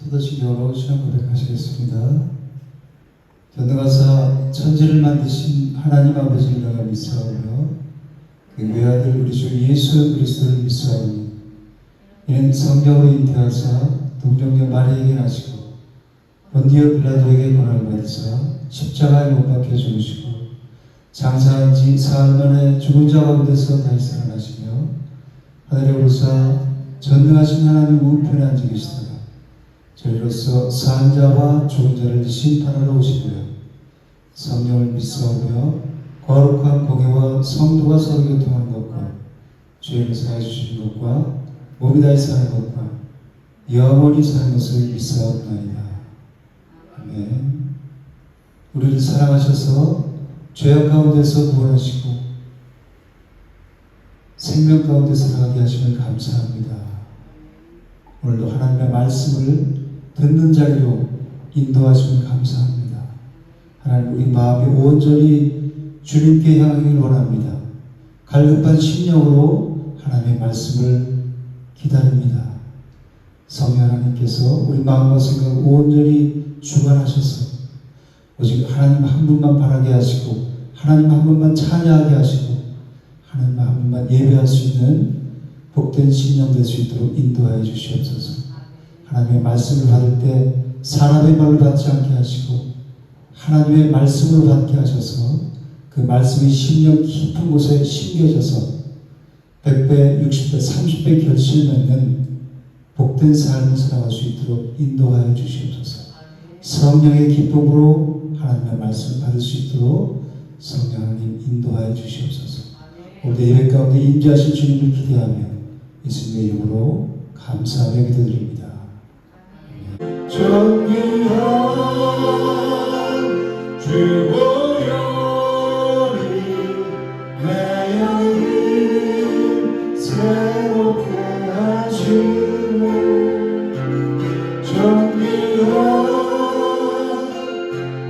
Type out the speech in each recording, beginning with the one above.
사도신경으로 신앙 고백하시겠습니다. 전능하사 천지를 만드신 하나님 아버지를 내가 믿사오며 그 외아들 우리 주 예수 그리스도를 믿사오니 이는 성령으로 잉태하사 동정녀 마리아에게 나시고 본디오 빌라도에게 고난을 받으사 십자가에 못 박혀 죽으시고 장사한 지 사흘 만에 죽은 자 가운데서 다시 살아나시며 하늘에 오르사 전능하신 하나님 우편에 앉아 계시다가 저희로서 사한 자와 죽은 자를 심판하러 오시고요. 성령을 믿사오며 거룩한 공예와 성도가 서로 교통하는 것과 죄를 사해 주시는 것과 몸이 다시 사는 것과 영원히 사는 것을 믿사옵나이다. 아멘. 우리를 사랑하셔서 죄악 가운데서 구원하시고 생명 가운데 살아가게 하시면 감사합니다. 오늘도 하나님의 말씀을 듣는 자리로 인도하시면 감사합니다. 하나님, 우리 마음이 온전히 주님께 향하기를 원합니다. 갈급한 심령으로 하나님의 말씀을 기다립니다. 성령 하나님께서 우리 마음과 생각을 온전히 주관하셔서 오직 하나님 한 분만 바라게 하시고 하나님 한 분만 찬양하게 하시고 하나님 한 분만 예배할 수 있는 복된 심령 될 수 있도록 인도하여 주시옵소서. 하나님의 말씀을 받을 때 사람의 말로 받지 않게 하시고 하나님의 말씀으로 받게 하셔서 그 말씀이 심령 깊은 곳에 심겨져서 100배, 60배, 30배 결실을 맺는 복된 삶을 살아갈 수 있도록 인도하여 주시옵소서. 성령의 기쁨으로 하나님의 말씀을 받을 수 있도록 성령 하나님 인도하여 주시옵소서. 오늘 예배 가운데 임재하신 주님을 기대하며 예수님의 이름으로 감사하며 기도드립니다. 존귀한 주 보혈이 내 영을 새롭게 하시고 존귀한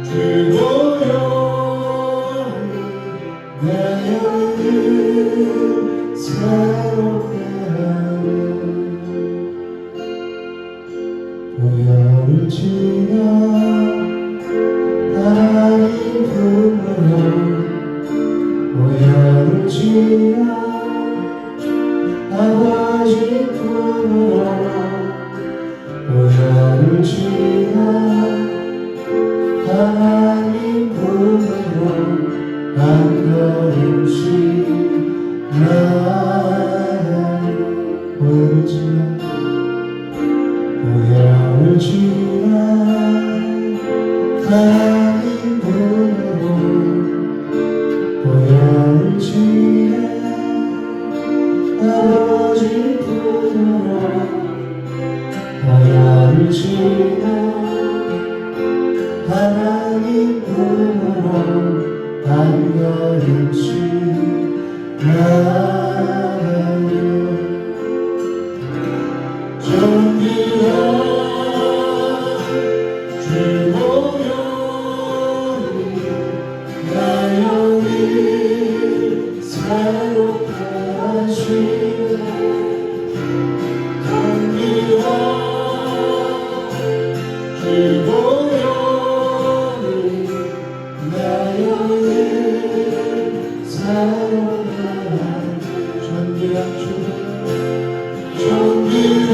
주 보혈이 내 영을 새롭게 하시고 보혈을 지나 하나님 품으로 보혈을 지나 아버지 품으로 보혈을 지나 하나님 품으로 한 걸음씩 나아가요. 보혈을 지나 보혈을 지나 하나님 품으로 보혈을 지나 아버지 품으로 보혈을 지나 하나님 품으로 한 걸음씩 나아가요. 존귀한 주 보혈이 내 영을 새롭게 하시네. 존귀한 주 보혈이 내 영을 새롭게 하시네. 존귀한 주 존귀한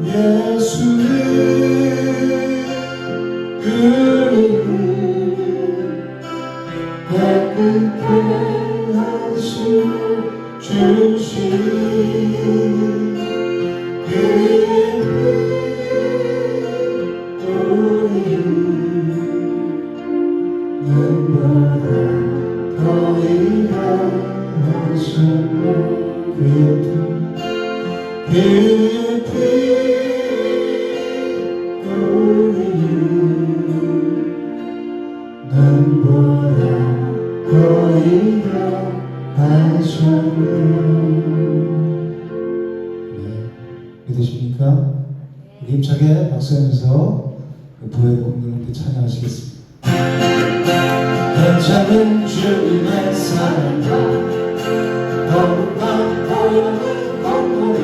예수를 그리고 깨끗게 하시는 주신 그의 우리 눈보다 더 이상하셨네. 그의 피 우리를 눈보다 더 이상하셨네. 네, 믿으십니까? 우리 힘차게 박수하면서 부의 공연을 함께 찬양하시겠습니다. 괜찮은 주님의 사랑과 거룩한 보혈의 공로를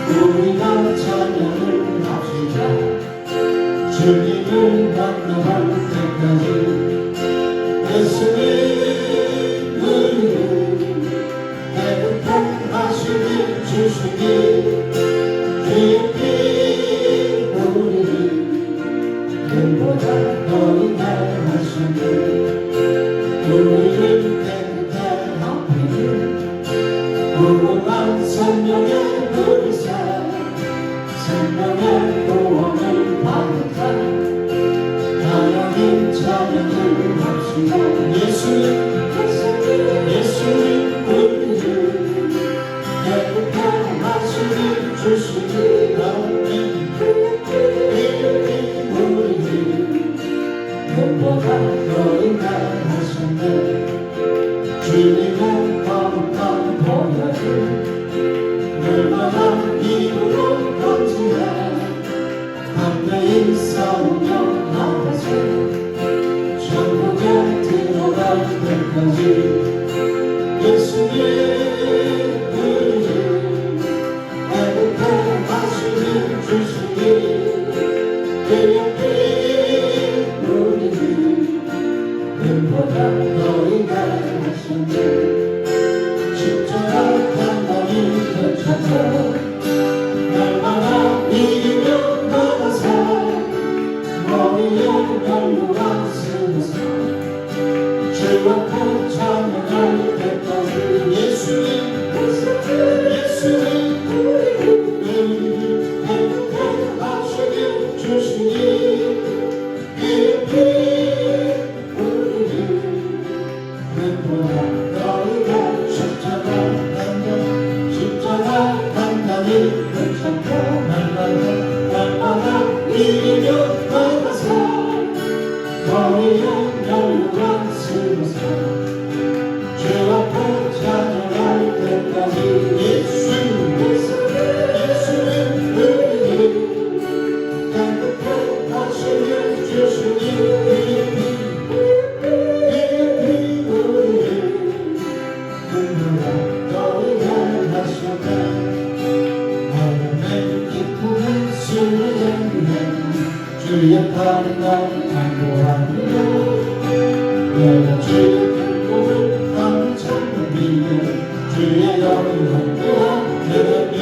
우리가 찬양을 합시다. 주님을 만나볼 때까지 예수님 우리를 깨끗한 하시니 주시니 그의 피 우리를 눈보다 더 이상하시네. 우리를 깨끗한 하시니 무궁한 생명의 의사 생명의 구원을 받았다. 하나님 찬양을 합시다. 예수님 우리를 깨끗한 하시니 주시니 눈보다 더 이상하셨네. 주님의 거룩한 보혈을 얼마나 입으로 던지나 담대히 싸우며 나가세 천국에 들어갈 때까지 예수님 우리를 깨끗한 하시니 주시니 그의 피 눈보다 더 이상하셨네. 십자가 단단히 펼쳐서 날마다 이기며 나가사 머리에 멸류관 쓰면서 주 앞에 찬양할 때까지 예수님 우리를 깨끗하게 하시니 주시니 그의 피 십자가 단단히 펼쳤고 날마다 이기며 나가사 머리에 멸류관 쓰면서 주 앞에 찬양할 때까지 예수님 우리를 깨끗하게 하시니 주시니 주의 팔과 강구하며 내가 주의 행복을 감찬 믿음 주의 영광 되며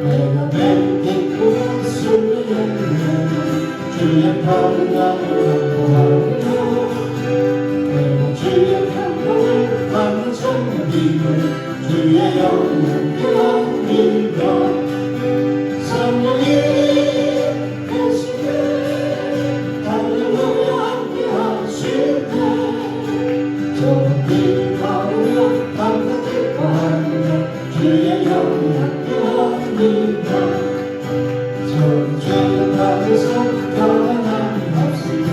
내가 내 기쁨을 숨기네 주의 팔과 강구하며 내가 주의 행복을 감찬 믿음 주의 영광 되며 성령이 주의 영광 믿어 저는 죄를 받아서 변함이 없으며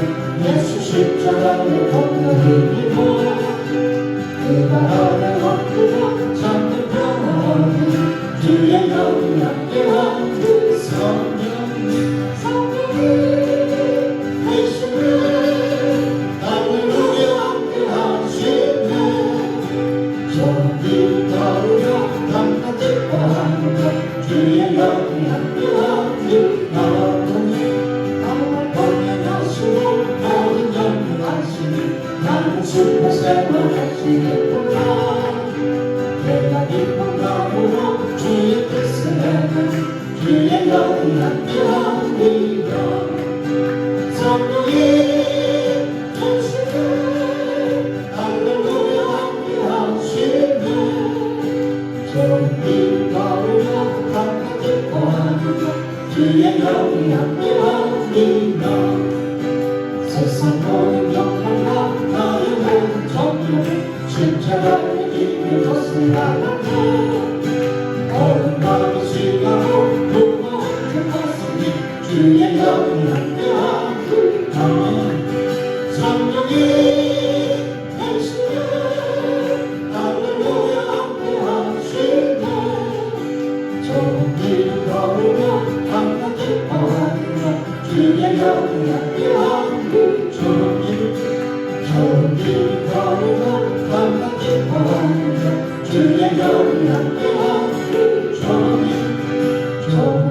영이 함께한 그 좋은 길 걸으며 밤낮 기뻐하며 주의 영이 함께한 그 좋은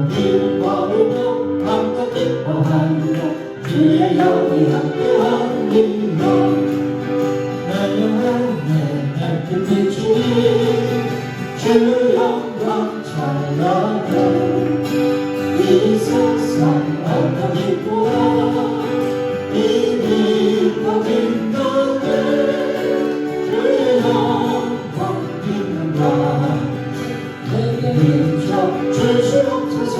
길 걸으며 밤낮 기뻐하며 주의 영이 함께한 이 영 내 영혼에 밝은 비추니 주 영광 찬양해 이 세상 어떤 기쁘라 이 빛과 빛나네 주의 영광 빛난다 내게 비춰 주시옵소서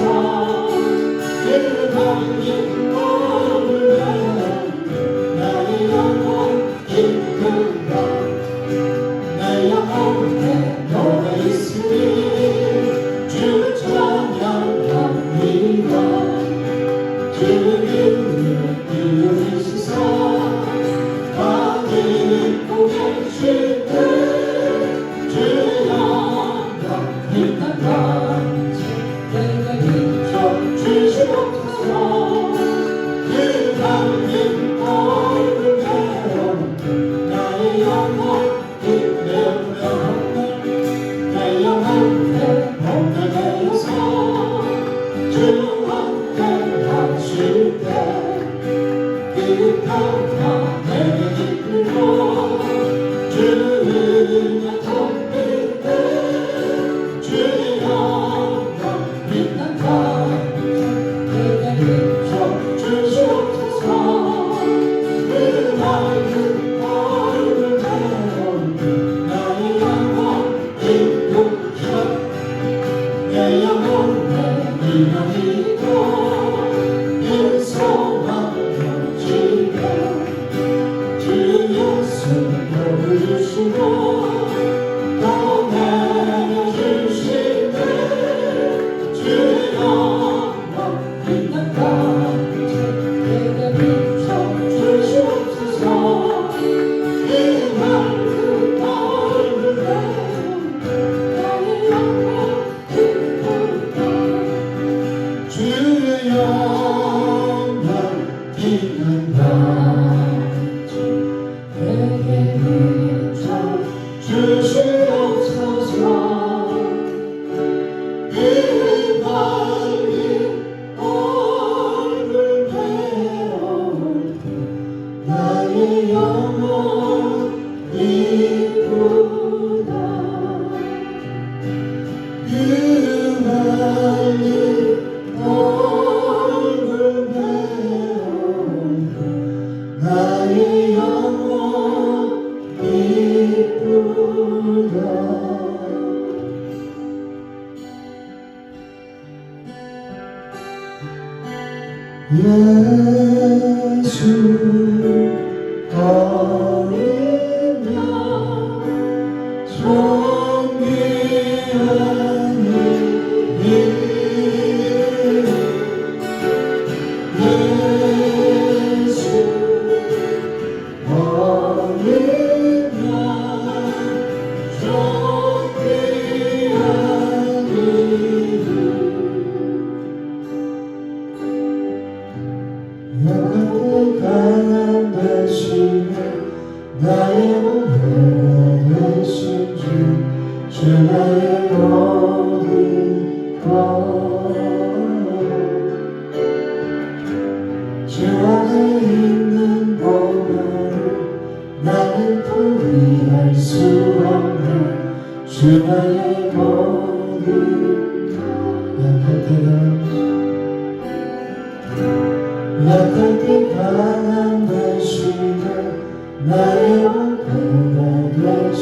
그 밝은 얼굴 나의 영혼 기쁘다 내 영혼에 너가 있으니 주를 찬양합니다 주를 이루시사 다 듣고 계시네 주의 영광 빛난다 내게 비춰 주시옵소서 그 밝은 얼굴 나의 영혼 내 영혼에 몸을 내어서 주 함께 하실 때그 평화 내게 기쁘고 주 은혜 덮일 때 주의 영광 빛난다 내게 비춰 주시옵소서 그 밝은 얼굴 나의 영혼 기쁘시오 내 영혼에 미련이고 그 소망 넘치게 주 예수 보여주시고 또 내려주시네 주의 영광 빛난다 내게 비춰 주시옵소서 그 밝은 얼굴 나의 영광 주의 영광 빛난다 내게 비춰 주시옵소서 그 밝은 얼굴 배울 때 나의 영혼 이쁘다 그 밝은 얼굴 배울 때 나의 영혼 이쁘다 예수 어린 양 존귀한 이름 예수 어린 양 존귀한 이름 약할 때 강한 대신에 나의 은혜가 되신 주 나의 모든 것 주 안에 있는 보배를 나는 포기할 수 없네 주 나의 모든 것 약할 때 강한 대신에 나의 은혜가 되신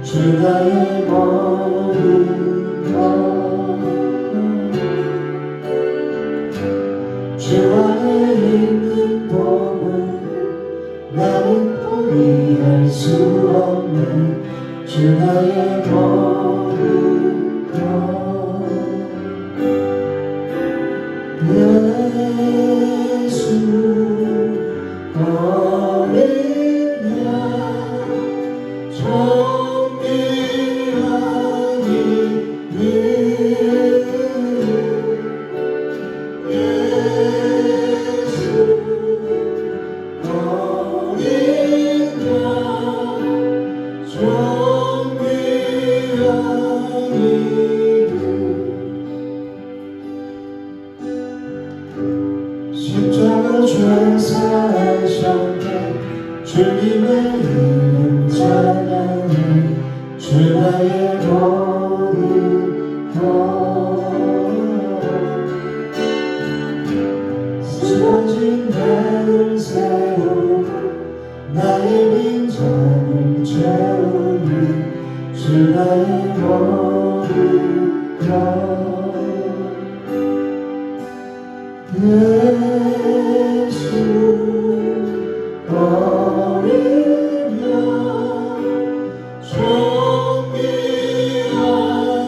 주 나의 모든 것 주 안에 있는 복을 나는 포기할 수 없네 주 나의 모든 것 예수 어린 양 존귀한 이름 죄사하셨네 주님의 이름 찬양해 주 나의 모든 것 쓰러진 나를 세우고 나의 빈잔을 채우니 주 나의 모든 것 예수 어리며 존귀한 이름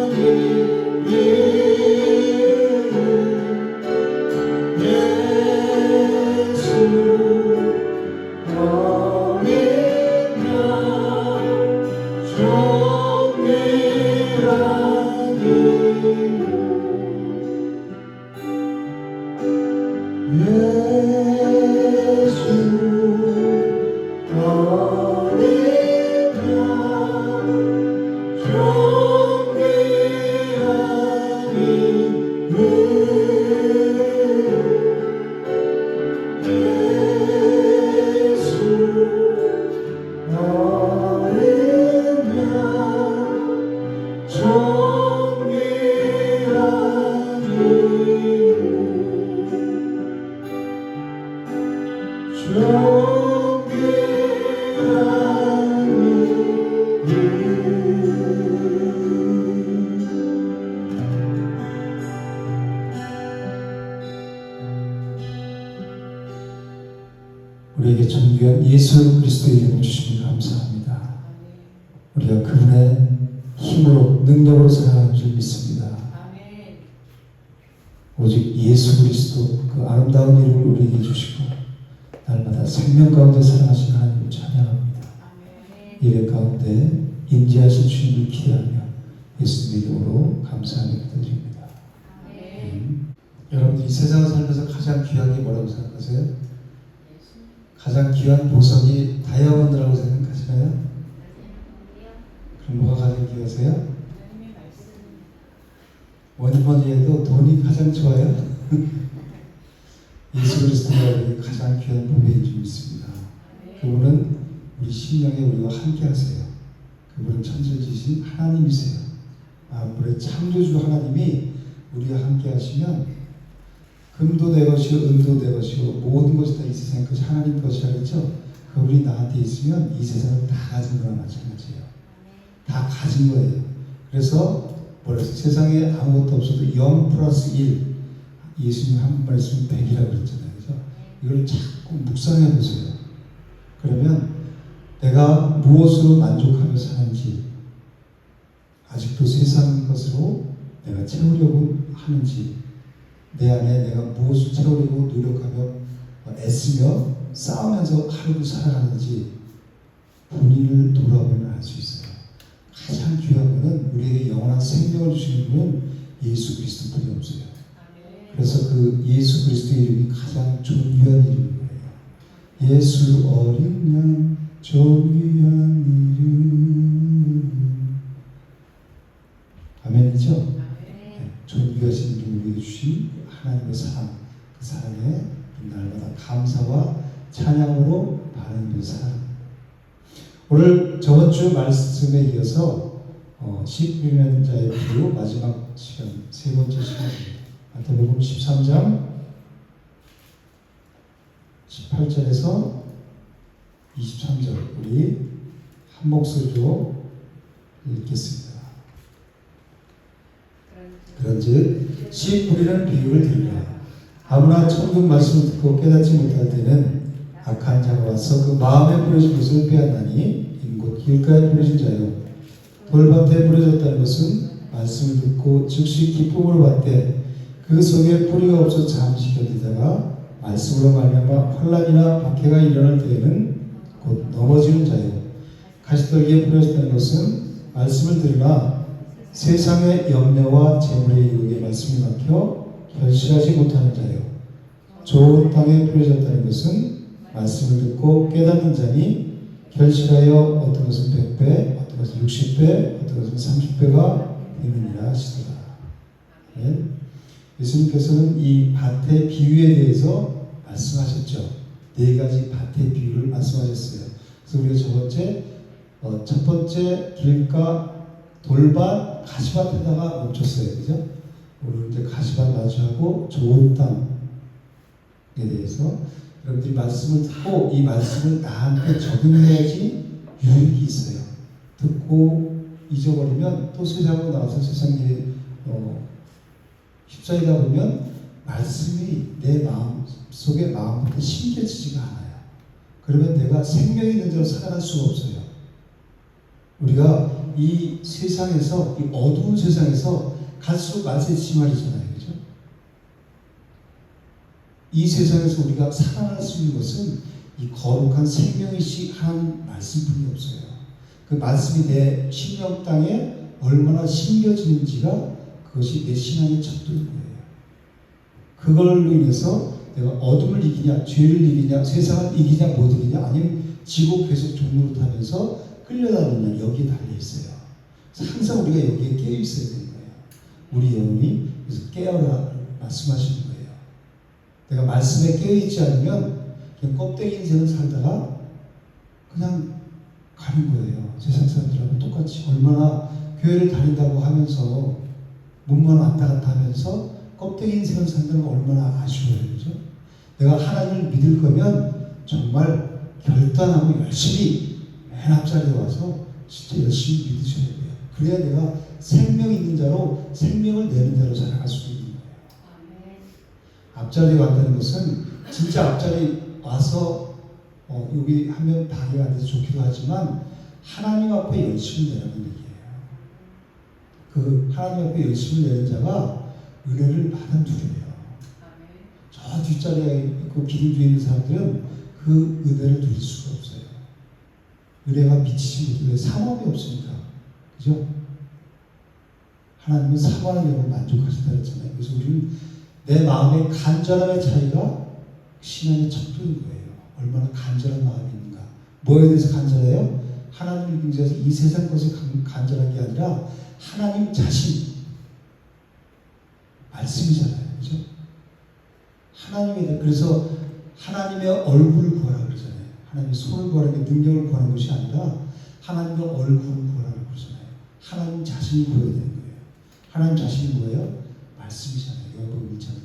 예수 어리며 존귀한 이름 예수 어리며 존귀한 이름 예수 어리며 존귀한 이름 우리에게 존귀한 예수 그리스도의 이름을 주시니 감사합니다. 우리가 그분의 힘으로 능력으로 살아가는 줄 믿습니다. 오직 예수 그리스도 그 아름다운 이름을 우리에게 주시고 날마다 생명 가운데 살아가신 하나님을 찬양합니다. 예배 가운데 임재하신 주님을 기대하며 예수님의 이름으로 감사하며 기도드립니다. 여러분 이 세상을 살면서 가장 귀한 게 뭐라고 생각하세요? 가장 귀한 보석이 다이아몬드라고 생각하시나요? 그럼 뭐가 가장 귀하세요? 뭐니 해도 돈이 가장 좋아요? 예수 그리스도가 우리에게 가장 귀한 보배인 줄 믿습니다. 그분은 우리 심령에 우리와 함께 하세요. 그분은 천지지신 하나님이세요. 우리 창조주 하나님이 우리와 함께 하시면 금도 내 것이고 은도 내 것이고 모든 것이 다 이 세상 것이 하나님 것이라 그랬죠. 그분이 나한테 있으면 이 세상을 다 가진 거랑 마찬가지예요. 다 가진 거예요. 그래서 세상에 아무것도 없어도 0 플러스 1 예수님 한 말씀 100이라고 그랬잖아요. 그래서 이걸 자꾸 묵상해 보세요. 그러면 내가 무엇으로 만족하며 사는지, 아직도 세상 것으로 내가 채우려고 하는지, 내 안에 내가 무엇을 채우려고 노력하며 애쓰며 싸우면서 하루를 살아가는지 본인을 돌아보면 알 수 있어요. 가장 귀한 것은 우리에게 영원한 생명을 주시는 분은 예수 그리스도뿐이 없어요. 그래서 그 예수 그리스도의 이름이 가장 존귀한 이름인 거예요. 예수 어린 양 존귀한 이름. 아멘이죠? 네, 존귀하신 이름을 우리에게 주신 하나님의 사랑, 그 사랑에 날마다 감사와 찬양으로 반응되는 사랑. 오늘 저번 주 말씀에 이어서 씨 뿌리는 자의 비유 마지막 시간, 세 번째 시간입니다. 마태복음 13장 18절에서 23절 우리 한 목소리로 읽겠습니다. 그런즉 씨 뿌리는 비유를 들으라. 아무나 천국 말씀을 듣고 깨닫지 못할 때는 악한 자가 와서 그 마음에 뿌려진 것을 빼앗나니 인곧 길가에 뿌려진 자요 돌밭에 뿌려졌다는 것은 말씀을 듣고 즉시 기쁨으로 받되 그 속에 뿌리가 없어 잠시 견디다가 말씀으로 말미암아 환난이나 박해가 일어날 때에는 곧 넘어지는 자요 가시떨기에 뿌려졌다는 것은 말씀을 들으나 세상의 염려와 재물의 유혹에 말씀이 막혀 결실하지 못하는 자요 좋은 땅에 뿌려졌다는 것은 말씀을 듣고 깨닫는 자니 결실하여 어떤 것은 100배, 어떤 것은 60배, 어떤 것은 30배가 되느니라 하시더라. 네. 예수님께서는 이 밭의 비유에 대해서 말씀하셨죠. 네 가지 밭의 비유를 말씀하셨어요. 그래서 우리가 첫 번째 길가, 돌밭, 가시밭에다가 멈췄어요. 그죠? 오늘 이제 가시밭 마주하고 좋은 땅에 대해서 여러분들이 말씀을 듣고 이 말씀을 나한테 적용해야지 유익이 있어요. 듣고 잊어버리면 또 세상으로 나와서 세상 일에 휩싸이다 보면 말씀이 내 마음 속에 마음부터 심겨지지가 않아요. 그러면 내가 생명이 있는 대로 살아갈 수가 없어요. 우리가 이 세상에서, 이 어두운 세상에서 갈수록 말세지 말이잖아요. 그죠? 이 세상에서 우리가 살아날 수 있는 것은 이 거룩한 생명이시 한 말씀뿐이 없어요. 그 말씀이 내 심령 땅에 얼마나 심겨지는지가 그것이 내 신앙의 척도인 거예요. 그걸로 인해서 내가 어둠을 이기냐, 죄를 이기냐, 세상을 이기냐, 못 이기냐, 아니면 지고 계속 종로를 타면서 끌려다니냐, 여기에 달려있어요. 항상 우리가 여기에 깨어있어야 되는 거예요. 우리 영혼이 그래서 깨어라 말씀하시는 거예요. 내가 말씀에 깨어있지 않으면 그냥 껍데기 인생을 살다가 그냥 가는 거예요. 세상 사람들하고 똑같이. 얼마나 교회를 다닌다고 하면서 몸만 왔다 갔다 하면서 껍데기 인생을 산다는 거 얼마나 아쉬워요. 그죠? 내가 하나님을 믿을 거면 정말 결단하고 열심히 맨 앞자리에 와서 진짜 열심히 믿으셔야 돼요. 그래야 내가 생명 있는 자로 생명을 내는 자로 살아갈 수 있는 거예요. 앞자리에 왔다는 것은 진짜 앞자리 와서 여기 하면 방해가 안 돼서 좋기도 하지만 하나님 앞에 열심을 내라는 얘기예요. 그 하나님 앞에 열심을 내는 자가 은혜를 받은 둘이에요. 저 뒷자리에 있고 기둥 뒤에 있는 사람들은 그 은혜를 누릴 수가 없어요. 은혜가 미치지 못해요. 상업이 없으니까. 그죠? 하나님은 사과하는 영을 만족하신다 그랬잖아요. 그래서 우리는 내 마음의 간절함의 차이가 신앙의 척도인 거예요. 얼마나 간절한 마음이 있는가. 뭐에 대해서 간절해요? 하나님을 믿으면서 이 세상 것에 간절한 게 아니라 하나님 자신 말씀이잖아요. 그죠? 하나님에 대해 그래서 하나님의 얼굴을 구하라 그러잖아요. 하나님의 손을 구하는 게 능력을 구하는 것이 아니라 하나님의 얼굴을 구하라고 그러잖아요. 하나님 자신이 구해야 되는 거예요. 하나님 자신이 뭐예요? 말씀이잖아요. 요한복음 1장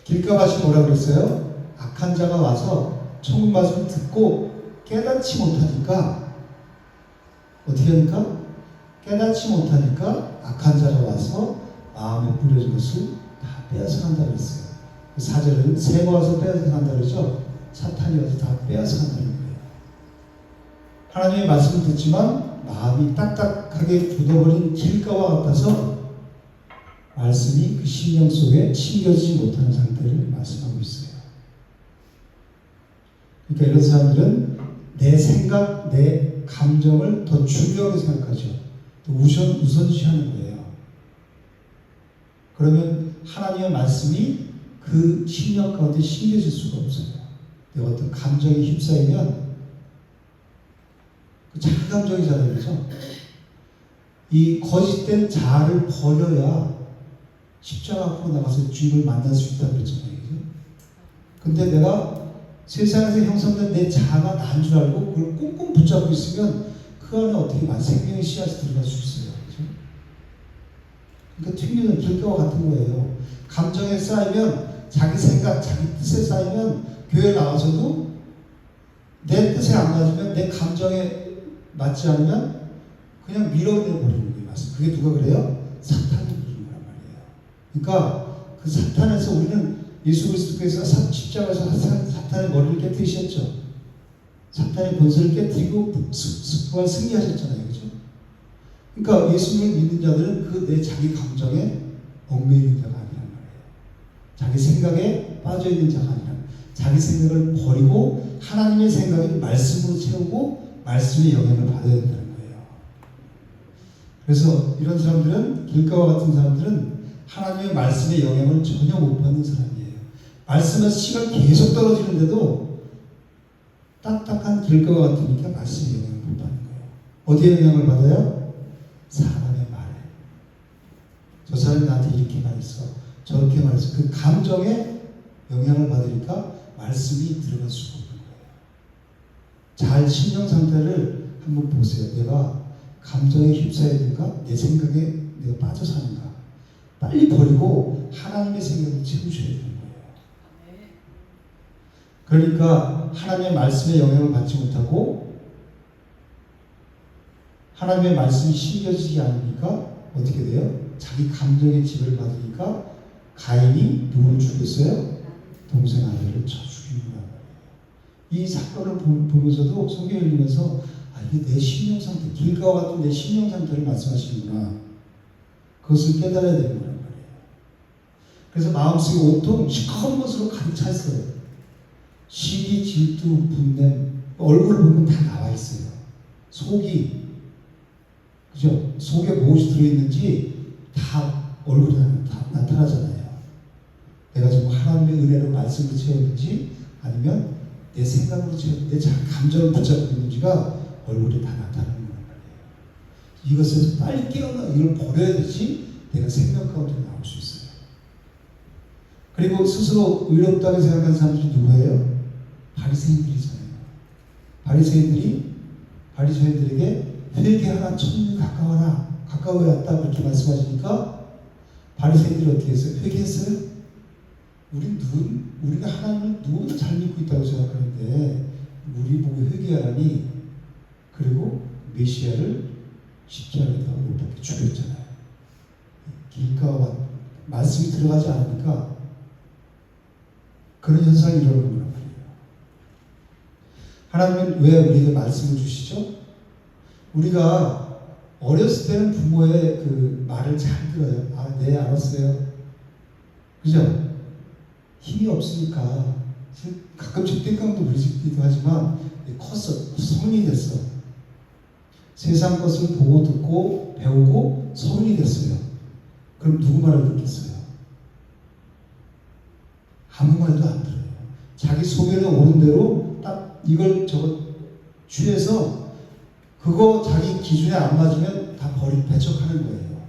길가밭이 뭐라 그랬어요? 악한 자가 와서 천국 말씀을 듣고 깨닫지 못하니까 어떻게 하니까? 깨닫지 못하니까 악한 자가 와서 마음에 뿌려진 것을 다 빼앗아간다고 했어요. 그 4절은 새가 와서 빼앗아간다고 그러죠? 사탄이 와서 다 빼앗아간다는 거예요. 하나님의 말씀을 듣지만 마음이 딱딱하게 굳어버린 길가와 같아서 말씀이 그 심령 속에 심겨지지 못하는 상태를 말씀하고 있어요. 그러니까 이런 사람들은 내 생각, 내 감정을 더 중요하게 생각하죠. 또 우선시하는 거예요. 그러면 하나님의 말씀이 그 심령 가운데 심겨질 수가 없어요. 내가 어떤 감정에 휩싸이면 그 자기 감정이잖아요. 그렇죠? 이 거짓된 자아를 버려야 십자가 앞으로 나가서 주님을 만날 수 있다고 그랬잖아요. 그죠? 근데 내가 세상에서 형성된 내 자아가 난 줄 알고 그걸 꽁꽁 붙잡고 있으면 그 안에 어떻게 생명의 씨앗이 들어갈 수 있어요. 그죠? 그러니까 튕기는 길가와 같은 거예요. 감정에 쌓이면 자기 생각, 자기 뜻에 쌓이면 교회 나와서도 내 뜻에 안 맞으면 내 감정에 맞지 않으면 그냥 밀어내버리는 거예요. 그게 누가 그래요? 사탄이 그러는 거란 말이에요. 그러니까 그 사탄에서 우리는 예수 그리스도께서 십자가에서 사탄의 머리를 깨뜨리셨죠. 사탄의 권세를 깨뜨리고 부활 승리하셨잖아요. 그죠? 그러니까 예수님을 믿는 자들은 그 내 자기 감정에 얽매이는 자가 아니란 말이에요. 자기 생각에 빠져있는 자가 아니라 자기 생각을 버리고 하나님의 생각을 말씀으로 채우고 말씀의 영향을 받아야 된다는 거예요. 그래서 이런 사람들은 길가와 같은 사람들은 하나님의 말씀의 영향을 전혀 못 받는 사람이에요. 말씀에서 시간 계속 떨어지는데도 딱딱한 길가와 같으니까 말씀의 영향을 못 받는 거예요. 어디에 영향을 받아요? 사람의 말에. 저 사람이 나한테 이렇게 말했어. 저렇게 말했어. 그 감정에 영향을 받으니까 말씀이 들어갈 수가 없는 거예요. 잘 심령 상태를 한번 보세요. 내가 감정에 휩싸여 있는가? 내 생각에 내가 빠져 사는가? 빨리 버리고 하나님의 생각을 채우셔야 되는 거예요. 그러니까 하나님의 말씀에 영향을 받지 못하고 하나님의 말씀이 심겨지지 않으니까 어떻게 돼요? 자기 감정의 지배를 받으니까 가인이 누구를 죽였어요? 동생 아들을 쳐 죽인 거예요. 이 사건을 보면서도 성경 읽으면서 이게 내 심령 상태, 길가와 같은 내 심령 상태를 말씀하시는구나. 그것을 깨달아야 되는 거란 말이에요. 그래서 마음속에 온통 시커먼 것으로 가득 차 있어요. 시기, 질투, 분냄, 얼굴을 보면 다 나와 있어요. 속이, 그죠? 속에 무엇이 들어있는지 다 얼굴에 다 나타나잖아요. 내가 지금 하나님의 은혜로 말씀을 채웠는지 아니면 내 생각으로 채웠는지 내 감정을 붙잡고 있는지가 얼굴에 다 나타나는 거란 말이에요. 이것에서 빨리 깨어나 이걸 버려야 되지 내가 생명 가운데 나올 수 있어요. 그리고 스스로 의롭다고 생각하는 사람들이 누구예요? 바리새인들이잖아요. 바리새인들에게 회개하라, 천국이 가까워야 왔다 그렇게 말씀하시니까 바리새인들이 어떻게 했어요? 회개했어요? 우리가 하나님을 누구나 잘 믿고 있다고 생각하는데 우리 보고 회개하라니. 그리고 메시아를 십자가에다가 못 박혀 죽였잖아요. 길가와 말씀이 들어가지 않으니까 그런 현상이 일어나는 거란 말이에요. 하나님은 왜 우리에게 말씀을 주시죠? 우리가 어렸을 때는 부모의 그 말을 잘 들어요. 네, 알았어요. 그죠? 힘이 없으니까 가끔씩 땡깡도 부리기도 하지만 컸어. 성인이 됐어. 세상 것을 보고 듣고 배우고 성인이 됐어요. 그럼 누구 말을 듣겠어요? 아무 말도 안 들어요. 자기 속에는 오른 대로 딱 이걸 저거 취해서 그거 자기 기준에 안 맞으면 다 배척하는 거예요.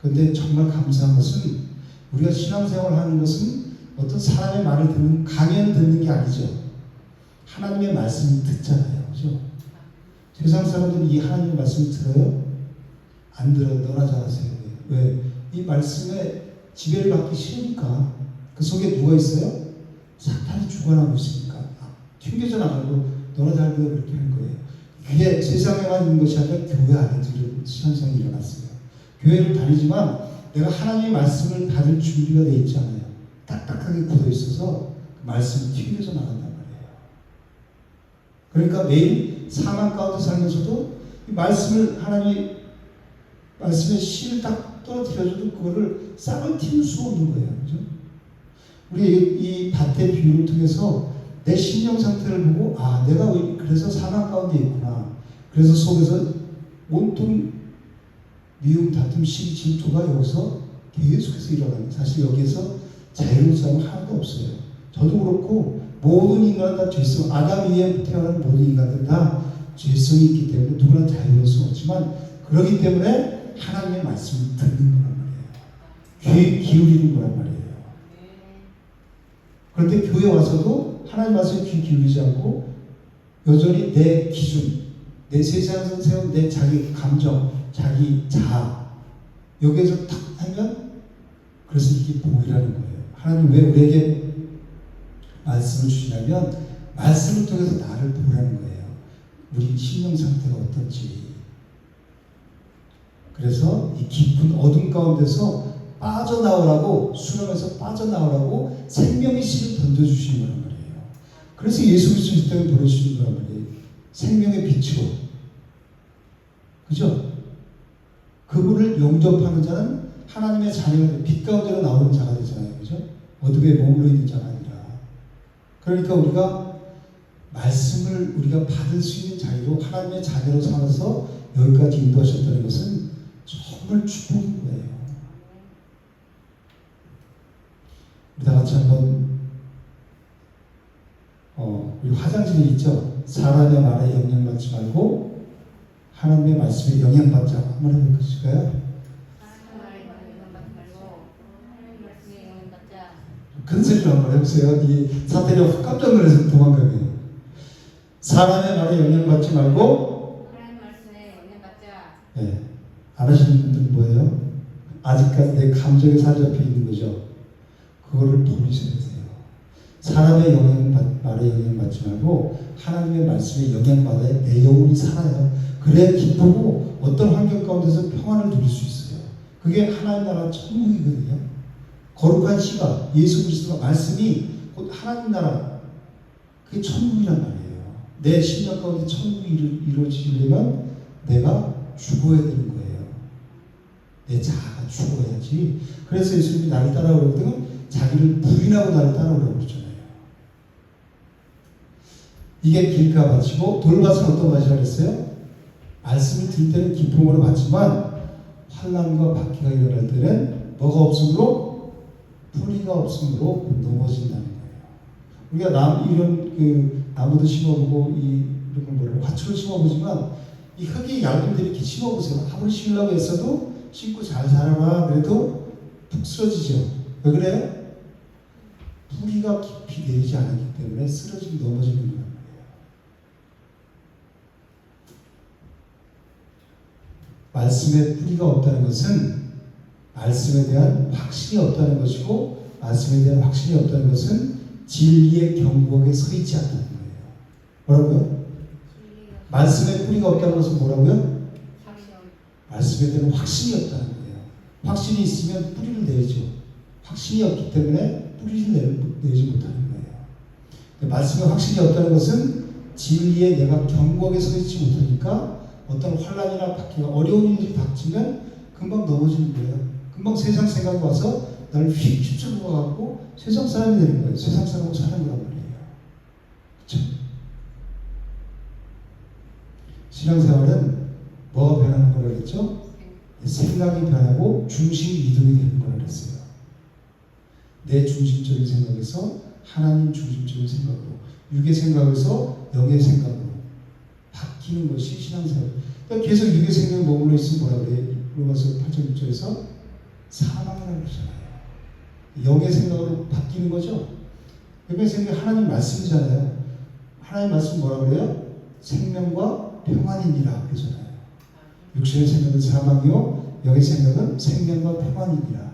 그런데 정말 감사한 것은 우리가 신앙생활을 하는 것은 어떤 사람의 말을 듣는 게 아니죠. 하나님의 말씀을 듣잖아요. 그죠? 세상 사람들이 이 하나님의 말씀을 들어요? 안 들어요. 너나 잘하세요. 왜? 이 말씀에 지배를 받기 싫으니까. 그 속에 누가 있어요? 사탄이 주관하고 있으니까. 튕겨져 나가고 너나 잘 믿어 그렇게 하는 거예요. 그게 세상에만 있는 것이 아니라 교회 안에도 이런 현상이 일어났어요. 교회를 다니지만 내가 하나님의 말씀을 받을 준비가 돼 있지 않아요. 딱딱하게 굳어 있어서 그 말씀이 튕겨져 나간단 말이에요. 그러니까 매일 상황 가운데 살면서도 이 말씀을 하나님의 말씀의 씨를 딱 떨어뜨려줘도 그거를 싹을 틔울 수 없는 거예요. 그죠? 우리 이 밭의 비유를 통해서 내 심령 상태를 보고 내가 그래서 상황 가운데 있구나. 그래서 속에서 온통 미움, 다툼, 시기, 질투가 여기서 계속해서 일어나요. 사실 여기에서 자유로운 사람은 하나도 없어요. 저도 그렇고 모든 인간은 다 죄성, 아담 이후에 태어난 모든 인간들은 다 죄성이 있기 때문에 누구나 자유로울 수 없지만 그렇기 때문에 하나님의 말씀을 듣는 거란 말이에요. 귀 기울이는 거란 말이에요. 그런데 교회 와서도 하나님 말씀에 귀 기울이지 않고 여전히 내 기준, 내 세상에서 세운 내 자기 감정, 자기 자아 여기에서 탁 하면 그래서 이게 보이라는 거예요. 하나님 왜 우리에게 말씀을 주시냐면 말씀을 통해서 나를 보라는 거예요. 우리 심령 상태가 어떤지. 그래서 이 깊은 어둠 가운데서 빠져나오라고 수렁에서 빠져나오라고 생명의 씨를 던져주시는 거란 말이에요. 그래서 예수 그리스도 이 땅에 보내주시는 거란 말이에요. 생명의 빛으로. 그죠? 그분을 영접하는 자는 하나님의 자녀가 빛 가운데로 나오는 자가 되잖아요. 그죠? 어둠에 머물러 있는 자가 아니라. 그러니까 우리가 말씀을 우리가 받을 수 있는 자리로 하나님의 자녀로 삼아서 여기까지 인도하셨다는 것은 정말 축복인 거예요. 우리 다 같이 한번 우리 화장실에 있죠? 사람의 말에 영향받지 말고 하나님의 말씀에 영향받자. 한번 해볼 것일까요? 그런 소리를 한번 해보세요. 이 사탄이 확 깜짝 놀라서 도망가게. 사람의 말에 영향받지 말고, 하나님 말씀에 영향받자. 네. 안 하시는 분들은 뭐예요? 아직까지 내 감정에 사로잡혀 있는 거죠. 그거를 버리셔야 돼요. 사람의 말에 영향받지 말고 하나님의 말씀에 영향받아야 내 영혼이 살아요. 그래야 기쁘고 어떤 환경 가운데서 평안을 누릴 수 있어요. 그게 하나님 나라 천국이거든요. 거룩한 시가 예수 그리스도가 말씀이 곧 하나님 나라 그게 천국이란 말이에요. 내 심령 가운데 천국이 이루어지려면 내가 죽어야 되는 거예요. 내 자아가 죽어야지. 그래서 예수님이 나를 따라오려거든 자기를 부인하고 나를 따라오라고 그러잖아요. 이게 길가 밭이고 돌밭은 어떤 밭이라고 했어요? 말씀을 들 때는 기쁨으로 받지만 환난과 박해가 일어날 때는 뭐가 없으므로 뿌리가 없으므로 넘어진다는 거예요. 우리가 이런 나무도 심어보고 이런 걸 뭐라고 화초를 심어보지만 이 흙이 얇은 데 이렇게 심어보세요. 아무리 심으려고 했어도 심고 잘 자라나 그래도 푹 쓰러지죠. 왜 그래요? 뿌리가 깊이 내리지 않았기 때문에 쓰러지고 넘어지는 거예요. 말씀에 뿌리가 없다는 것은 말씀에 대한 확신이 없다는 것이고 말씀에 대한 확신이 없다는 것은 진리의 경곡에 서 있지 않다는 거예요. 뭐라고요? 말씀에 뿌리가 없다는 것은 뭐라고요? 말씀에 대한 확신이 없다는 거예요. 확신이 있으면 뿌리를 내죠. 확신이 없기 때문에 뿌리를 내지 못하는 거예요. 말씀에 확신이 없다는 것은 진리에 내가 경곡에 서 있지 못하니까 어떤 환란이나 박해가 어려운 일이 닥치면 금방 넘어지는 거예요. 금방 세상 생각이 와서 나를 휙 휩쓸고 가고 세상 사람이 되는 거예요. 세상 사람으로 사는 거란 말이에요. 그렇죠? 신앙생활은 뭐가 변하는 거라고 했죠? 생각이 변하고 중심 이동이 되는 거라고 했어요. 내 중심적인 생각에서 하나님 중심적인 생각으로, 육의 생각에서 영의 생각으로 바뀌는 것이 신앙생활. 그러니까 계속 육의 생각에 머물러 있으면 뭐라 그래요? 로마서 8장 6절에서 사망이라고 그러잖아요. 영의 생각으로 바뀌는 거죠. 영의 생각이 하나님 말씀이잖아요. 하나님 말씀 뭐라 그래요? 생명과 평안이니라 그러잖아요. 육신의 생각은 사망이요 영의 생각은 생명과 평안이니라.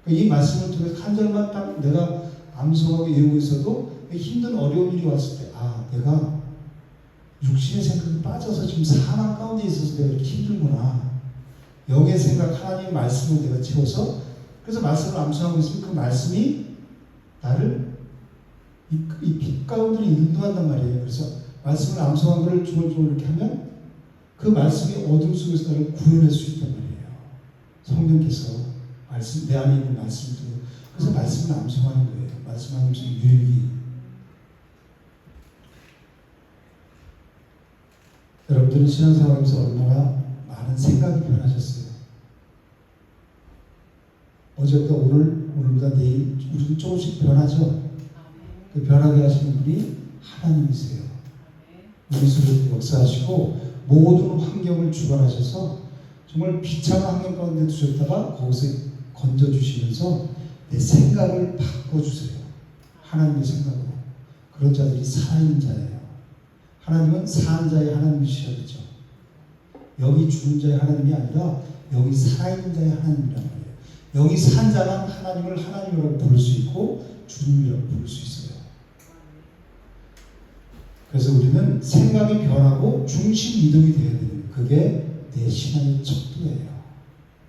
그러니까 이 말씀을 통해서 한 절만 딱 내가 암송하고 외우고 있어도 힘든 어려운 일이 왔을 때 내가 육신의 생각에 빠져서 지금 사망 가운데 있어서 내가 이렇게 힘들구나. 영의 생각 하나님의 말씀을 내가 채워서 그래서 말씀을 암송하고 있으면 그 말씀이 나를 이 빛 가운데로 인도한단 말이에요. 그래서 말씀을 암송한 것을 중얼중얼 이렇게 하면 그 말씀이 어둠 속에서 나를 구해낼 수 있단 말이에요. 성령께서 내 안에 있는 말씀도 그래서 말씀을 암송하는 거예요. 말씀하면서 유익이 여러분들은 신앙생활하면서 얼마나 많은 생각이 변하셨어요. 어제보다 오늘보다 내일 우리는 조금씩 변하죠. 그 변하게 하시는 분이 하나님이세요. 우리 속에 역사하시고 모든 환경을 주관하셔서 정말 비참한 환경 가운데 두셨다가 거기서 건져주시면서 내 생각을 바꿔주세요. 하나님의 생각으로. 그런 자들이 살아있는 자예요. 하나님은 사는 자의 하나님이시죠. 여기 죽은 자의 하나님이 아니라 여기 살아있는 자의 하나님이란 말이에요. 여기 산 자는 하나님을 하나님이라고 부를 수 있고 주님이라고 부를 수 있어요. 그래서 우리는 생각이 변하고 중심 이동이 되어야 되는 그게 내 신앙의 척도예요.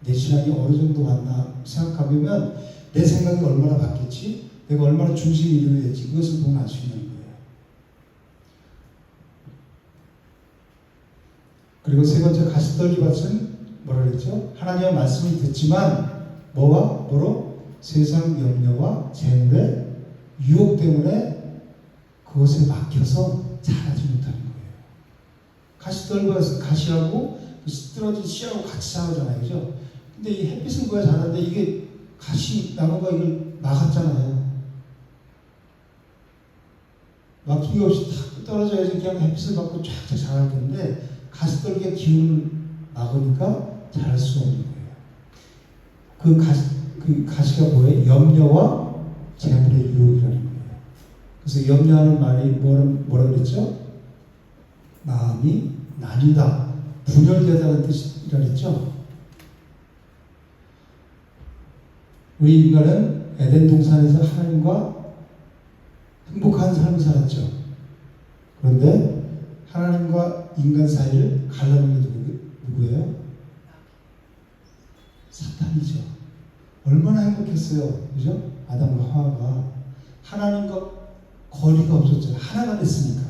내 신앙이 어느 정도 왔나 생각해보면 내 생각이 얼마나 바뀌었지? 내가 얼마나 중심 이동이 됐지? 그것을 보면 알 수 있는 거예요. 그리고 세 번째 가시떨기 밭은 뭐라 그랬죠? 하나님의 말씀을 듣지만 뭐로? 세상 염려와 재물의 유혹 때문에 그것에 막혀서 자라지 못하는 거예요. 가시떨기가 가시하고 쓰러진 씨하고 같이 자라잖아요. 그죠? 근데 이 햇빛은 뭐야 자라는데 이게 가시 나무가 이걸 막았잖아요. 막힘이 없이 탁 떨어져야지 그냥 햇빛을 받고 쫙쫙 자랄 텐데 가시떨기가 기운을 막으니까 자랄 수가 없는 거예요. 그 가시가 뭐예요? 염려와 재물의 유혹이라는 거예요. 그래서 염려하는 말이 뭐라 그랬죠? 마음이 나뉘다, 분열되다는 뜻이라 그랬죠. 우리 인간은 에덴 동산에서 하나님과 행복한 삶을 살았죠. 그런데 하나님과 인간 사이를 갈라놓은 게 누구예요? 사탄이죠. 얼마나 행복했어요. 그죠? 아담과 하와가 하나님과 거리가 없었잖아요. 하나가 됐으니까.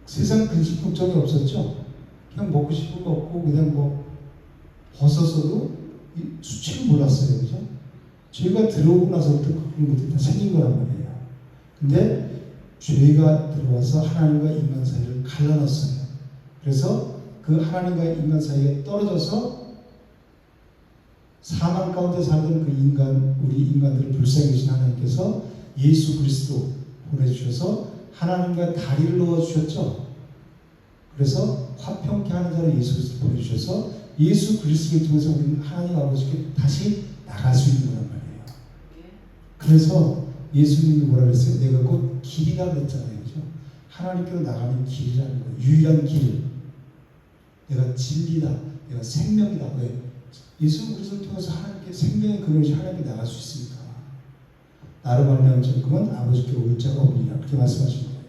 세상 근심 걱정이 없었죠. 그냥 먹고 싶은 거 먹고 그냥 뭐 벗었어도 수치를 몰랐어요. 그죠? 죄가 들어오고 나서부터 그런 것들이 다 생긴 거란 말이에요. 근데 죄가 들어와서 하나님과 인간 사이를 갈라놨어요. 그래서 그 하나님과 인간 사이에 떨어져서 사망 가운데 살던 그 인간, 우리 인간들을 불쌍히 계신 하나님께서 예수 그리스도 보내주셔서 하나님과 다리를 넣어주셨죠. 그래서 화평케 하는 자를 예수 그리스도 보내주셔서 예수 그리스도를 통해서 우리는 하나님 아버지께 다시 나갈 수 있는 거란 말이에요. 그래서 예수님이 뭐라 그랬어요? 내가 곧 길이라 그랬잖아요. 그죠? 하나님께로 나가는 길이라는 거예요. 유일한 길. 내가 진리다. 내가 생명이다. 왜? 예수 그리스도를 통해서 하나님께 생명의 근원이신 하나님께 나갈 수 있으니까. 나로 말미암은 천국은 아버지께로 올 자가 없느니라. 그렇게 말씀하신 거예요.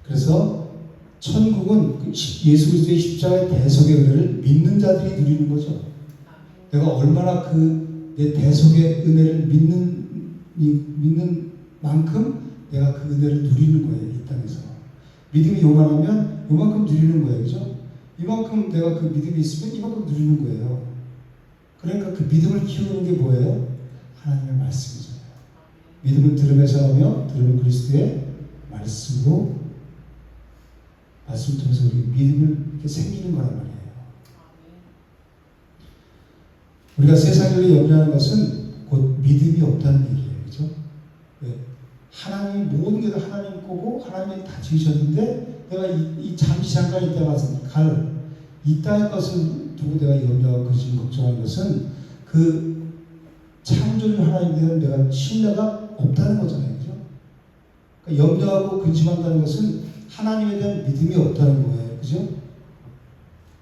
그래서 천국은 예수 그리스도의 십자가의 대속의 은혜를 믿는 자들이 누리는 거죠. 내가 얼마나 그 내 대속의 은혜를 믿는 만큼 내가 그 은혜를 누리는 거예요. 이 땅에서. 믿음이 요만하면 요만큼 누리는 거예요. 그죠? 이만큼 내가 그 믿음이 있으면 이만큼 누리는 거예요. 그러니까 그 믿음을 키우는 게 뭐예요? 하나님의 말씀이잖아요. 믿음은 들음에서 나오며 들음은 그리스도의 말씀으로 말씀을 통해서 우리 믿음을 이렇게 생기는 거란 말이에요. 우리가 세상을 염려하는 것은 곧 믿음이 없다는 얘기예요. 그죠? 왜? 하나님이 모든 게 다 하나님 거고 하나님이 다 지으셨는데 내가 이 잠시 잠깐 있다가 이 땅의 것을 두고 내가 염려하고 근심 걱정하는 것은 그 창조주 하나님에 대한 내가 신뢰가 없다는 거잖아요. 그죠? 그러니까 염려하고 근심한다는 것은 하나님에 대한 믿음이 없다는 거예요. 그죠?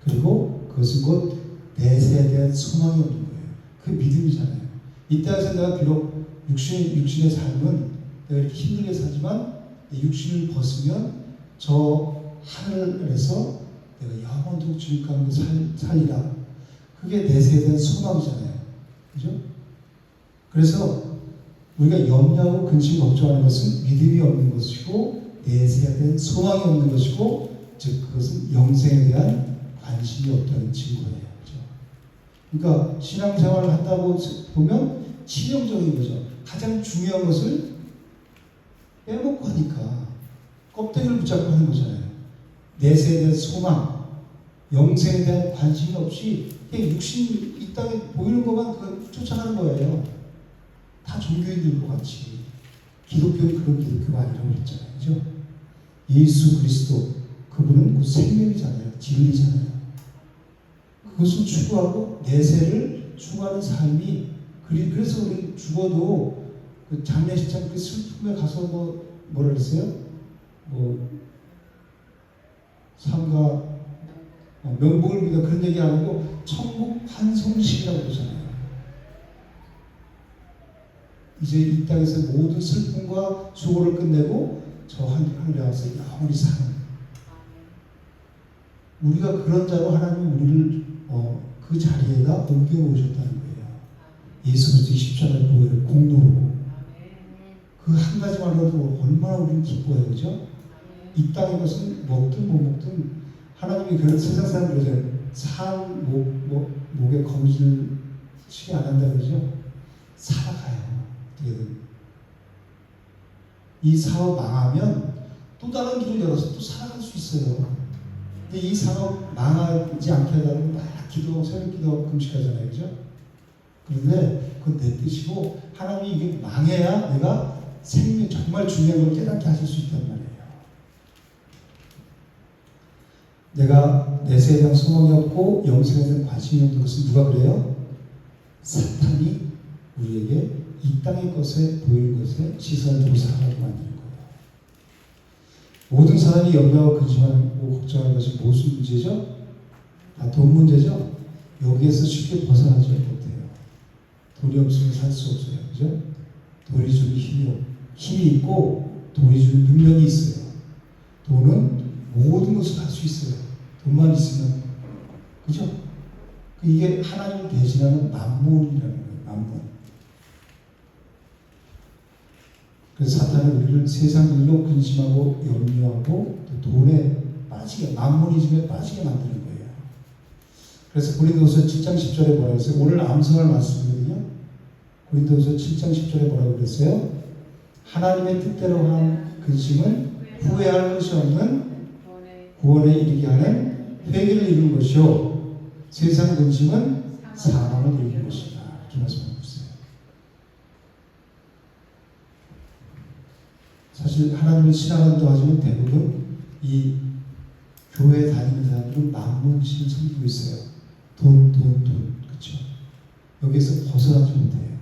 그리고 그것은 곧 내세에 대한 소망이 없는 거예요. 그 믿음이잖아요. 이 땅에서 내가 비록 육신의 삶은 내가 이렇게 힘들게 살지만 육신을 벗으면 저 하늘에서 내가 영원토록 주님 가운데 살리라. 그게 내세에 대한 소망이잖아요. 그죠? 그래서 우리가 염려하고 근심 걱정하는 것은 믿음이 없는 것이고 내세에 대한 소망이 없는 것이고 즉 그것은 영생에 대한 관심이 없다는 증거예요. 그죠? 그러니까 신앙생활을 한다고 보면 치명적인 거죠. 가장 중요한 것을 빼먹고 하니까 껍데기를 붙잡고 하는 거잖아요. 내세에 대한 소망, 영생에 대한 관심이 없이 그냥 육신 이 땅에 보이는 것만 그걸 쫓아가는 거예요. 다 종교인들과 같이. 기독교는 그런 기독교가 아니라고 그랬잖아요. 그죠? 예수 그리스도 그분은 그 생명이잖아요. 진리잖아요. 그것을 추구하고 내세를 추구하는 삶이 그래서 우리 죽어도 그 장례식장 그 슬픔에 가서 뭐라 그랬어요? 삼가 명복을 믿어 그런 얘기 안 하고 천국 환송식이라고 그러잖아요. 이제 이 땅에서 모든 슬픔과 수고를 끝내고 저 하늘에 와서 영원히 사는 우리가 그런 자로 하나님이 우리를 그 자리에다 옮겨 오셨다는 거예요. 예수 그리스도의 십자가의 보혈의 공로로 그 한 가지만으로도 얼마나 우리는 기뻐해요. 그죠? 이 땅의 것은 먹든 못 먹든 하나님이 그런 세상 사람 그러잖아요. 목에 거미줄 치게 안 한다 그러죠? 살아가요. 어떻게든. 이 사업 망하면 또 다른 길을 열어서 또 살아갈 수 있어요. 근데 이 사업 망하지 않게 하려면 막 새벽 기도 금식하잖아요. 그죠? 그런데 그건 내 뜻이고 하나님이 이게 망해야 내가 생명 정말 중요한 걸 깨닫게 하실 수 있단 말이에요. 내가 내세에 대한 소망이 없고 영생에 대한 관심이 없는 것은 누가 그래요? 사탄이 우리에게 이 땅의 것에 보이는 것에 시선을 두고 살아가게 만드는 거예요. 모든 사람이 염려하고 근심하고 걱정하는 것이 무슨 문제죠? 돈 문제죠? 여기에서 쉽게 벗어나지 못해요. 돈이 없으면 살 수 없어요. 그죠? 돈이 주는 힘이 있고 돈이 주는 능력이 있어요. 돈은 모든 것을 할 수 있어요. 돈만 있으면. 그죠? 이게 하나님을 대신하는 만몬이라는 거예요. 만몬. 그래서 사탄은 우리를 세상 일로 근심하고 염려하고 또 돈에 빠지게, 만몬이즘에 빠지게 만드는 거예요. 그래서 고린도후서 7장 10절에 뭐라고 했어요? 오늘 암송할 말씀이거든요. 고린도후서 7장 10절에 뭐라고 그랬어요? 하나님의 뜻대로 한 근심은 후회할 것이 없는 구원에 이르게 하는 회개를 이루는 것이요 세상 근심은 사망을 이루는 것이다. 이렇게 말씀하고 있어요. 사실 하나님을 신앙한다고 하지만 대부분 이 교회 다니는 사람들은 만몬신을 섬기고 있어요. 돈. 그렇죠? 여기에서 벗어나지 못해요.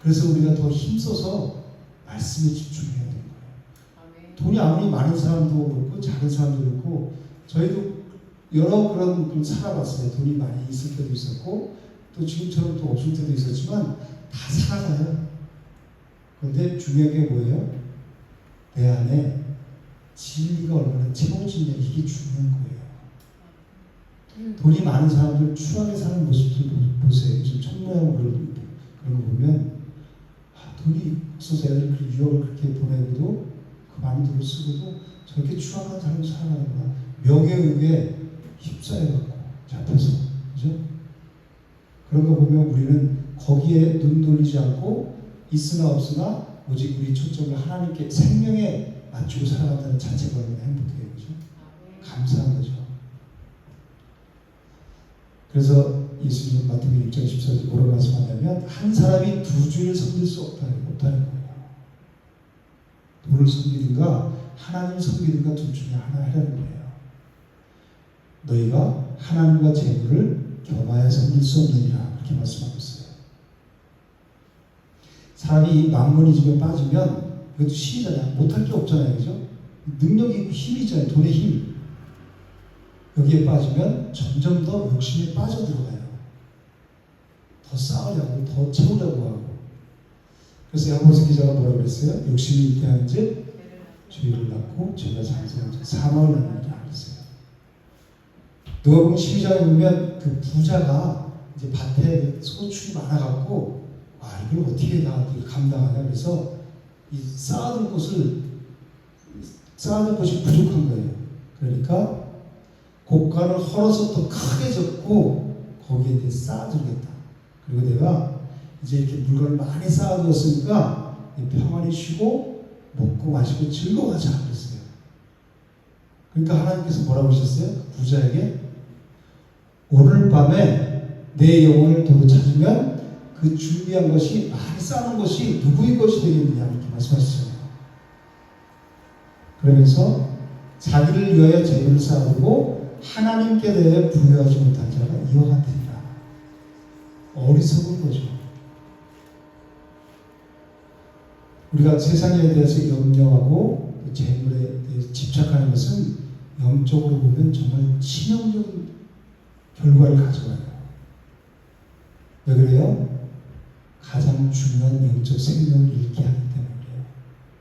그래서 우리가 더 힘써서 말씀에 집중해야 되는 거예요. 돈이 아무리 많은 사람도 그렇고 작은 사람도 그렇고 저희도 여러 그런 살아봤어요. 돈이 많이 있을 때도 있었고 또 지금처럼 또 없을 때도 있었지만 다 살아가요. 그런데 중요한 게 뭐예요? 내 안에 진리가 얼마나 채워지냐 이게 중요한 거예요. 돈이 많은 사람들 추하게 사는 모습들 보세요. 지금 청모하고 그런 거 보면 돈이 없어서 애들 그 유학을 그렇게 보내고도 그 많은 돈을 쓰고도 저렇게 추악한 삶을 살아가는구나. 명예욕에 휩싸여갖고 잡혀서 그죠? 그런 거 보면 우리는 거기에 눈 돌리지 않고 있으나 없으나 오직 우리 초점을 하나님께 생명에 맞추고 살아간다는 자체가 얼마나 행복해요. 그죠? 감사한 거죠. 그래서 예수님은 마태복음 6장 14절 뭐라고 말씀하냐면 한 사람이 두 주를 섬길 수 없다는 거예요. 돈을 섬기든가 하나님을 섬기든가 둘 중에 하나 하라는 거예요. 너희가 하나님과 재물을 겸하여 섬길 수 없느니라 그렇게 말씀하고 있어요. 사람이 이 만몬이즘에 빠지면 이것도 신이잖아요. 못할 게 없잖아요. 그죠? 능력이 있고 힘이 있잖아요. 돈의 힘. 여기에 빠지면 점점 더 욕심에 빠져들어가요. 더 쌓으려고, 더 채우려고 하고. 그래서 야고보서 기자가 뭐라고 그랬어요? 욕심이 잉태한즉 죄를 낳고 죄가 장성한즉 사망을 낳는다 그랬어요. 누가복음 12장에 보면 그 부자가 이제 밭에 소출이 많아갖고 이걸 어떻게 다 감당하냐 그래서 이 쌓아둘 곳이 부족한 거예요. 그러니까 곡간을 헐어서 더 크게 접고 거기에 이제 쌓아두겠다. 그리고 내가 이제 이렇게 물건을 많이 쌓아두었으니까 평안히 쉬고 먹고 마시고 즐거워하자 그랬어요. 그러니까 하나님께서 뭐라고 하셨어요? 부자에게 오늘 밤에 내 영혼을 도로 찾으면 그 준비한 것이 많이 쌓은 것이 누구의 것이 되겠느냐 이렇게 말씀하셨어요. 그러면서 자기를 위하여 재물을 쌓아두고 하나님께 대해 부여하지 못한 자가 이와 같으리라. 어리석은 거죠. 우리가 세상에 대해서 염려하고 재물에 대해서 집착하는 것은 영적으로 보면 정말 치명적인 결과를 가져와요. 왜 그래요? 가장 중요한 영적 생명을 잃게 하기 때문이에요.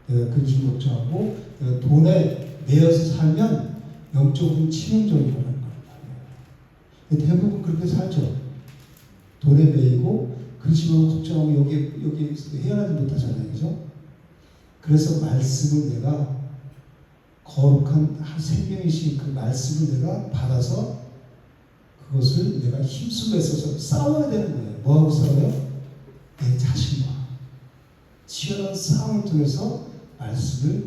내가 근심 걱정하고 내가 돈에 매여서 살면 영적으로 치명적인 거라는 거예요. 대부분 그렇게 살죠. 돈에 매이고 근심하고 걱정하고 여기 헤어나지 못하잖아요. 그죠? 그래서 말씀을 내가 거룩한 생명이신 그 말씀을 내가 받아서 그것을 내가 힘쓰고 애써서 싸워야 되는 거예요. 뭐하고 싸워요? 내 자신과 치열한 싸움을 통해서 말씀이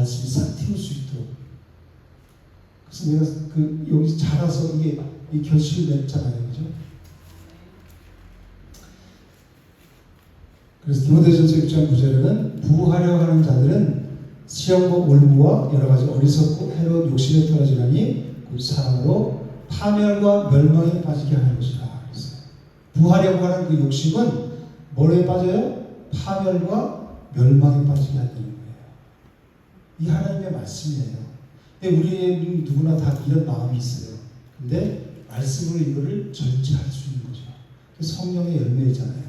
싹 틔울 수 있도록. 그래서 내가 여기 자라서 이 결실을 맺잖아요. 그죠? 그래서 디모데전서 6장 9절에는 부하려 하는 자들은 시험과 올무와 여러 가지 어리석고 해로운 욕심에 떨어지나니 그 사람으로 파멸과 멸망에 빠지게 하는 것이다. 그랬어요. 구하려고 하는 그 욕심은 뭐에 빠져요? 파멸과 멸망에 빠지게 한다는 거예요. 이 하나님의 말씀이에요. 근데 우리 누구나 다 이런 마음이 있어요. 근데 말씀으로 이거를 절제할 수 있는 거죠. 성령의 열매이잖아요.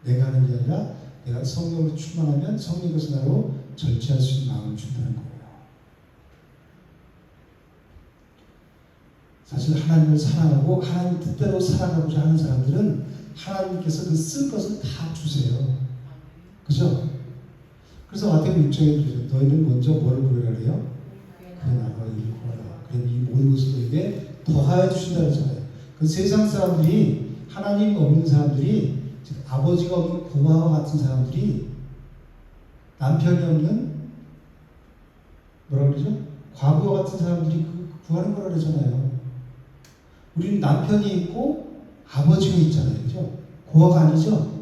내가 하는 게 아니라 내가 성령으로 충만하면 성령께서 나로 절제할 수 있는 마음을 준다는 거예요. 사실 하나님을 사랑하고 하나님 뜻대로 살아가고자 하는 사람들은 하나님께서 그 쓸 것을 다 주세요. 그죠? 그래서 마태복음 6장에 그러죠. 너희는 먼저 뭐를 구하라 그래요? 그의 나라와 의를 구하라. 그럼 이 모든 것을 너에게 더하여 주신다 그러잖아요. 그 세상 사람들이 하나님 없는 사람들이 즉 아버지가 없는 고아와 같은 사람들이 남편이 없는 뭐라 그러죠? 과부와 같은 사람들이 구하는 거라 그러잖아요. 우리는 남편이 있고 아버지가 있잖아요. 그죠? 고아가 아니죠?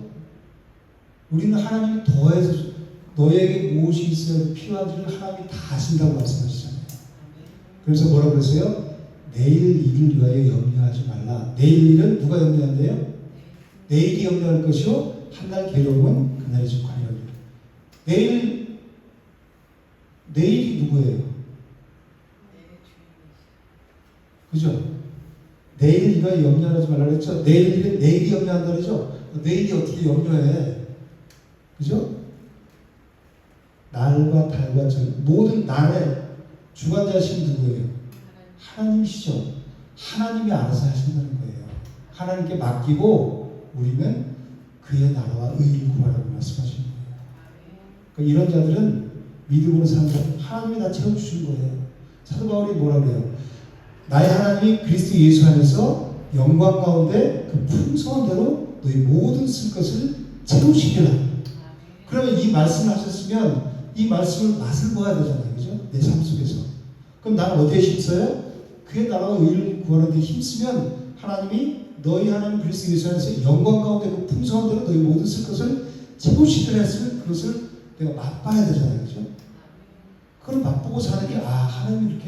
우리는 하나님이 더해서 너에게 무엇이 있어야 필요한지를 하나님이 다 아신다고 말씀하시잖아요. 그래서 뭐라고 그랬어요? 내일 일을 위하여 염려하지 말라. 내일 일은 누가 염려한대요? 내일이 염려할 것이요 한날 괴로움은 그날의 직관이라고. 내일이 누구예요? 그죠? 내일 이거 염려하지 말라 그랬죠? 내일이 염려한다 그러죠? 내일이 어떻게 염려해? 그죠? 날과 달과 전 모든 날의 주관자신 누구예요? 하나님이시죠. 하나님이 알아서 하신다는 거예요. 하나님께 맡기고 우리는 그의 나라와 의를 구하라고 말씀하시는 거예요. 그러니까 이런 자들은 믿음으로 사는 사람 하나님이 다 채워주시는 거예요. 사도 바울이 뭐라 그래요? 나의 하나님이 그리스도 예수 안에서 영광 가운데 그 풍성한 대로 너희 모든 쓸 것을 채우시리라. 그러면 이 말씀을 하셨으면 이 말씀을 맛을 보아야 되잖아요. 그죠? 내 삶 속에서. 그럼 나는 어디에 힘써요? 그의 나라와 의를 구하는 데 힘쓰면 하나님이 너희 하나님 그리스도 예수 안에서 영광 가운데 그 풍성한 대로 너희 모든 쓸 것을 채우시리라 했으면 그것을 내가 맛봐야 되잖아요. 그죠? 그걸 맛보고 사는 게 하나님이